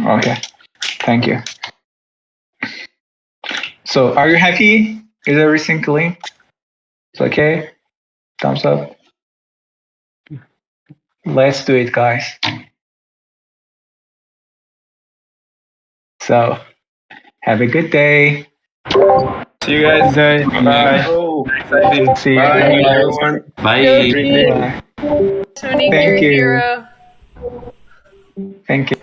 Okay, thank you. So, are you happy? Is everything clean? It's okay? Thumbs up. Let's do it, guys. So, have a good day. See you guys. Bye. Exciting. See you. Bye, everyone. Bye. Tony, you're a hero. Thank you.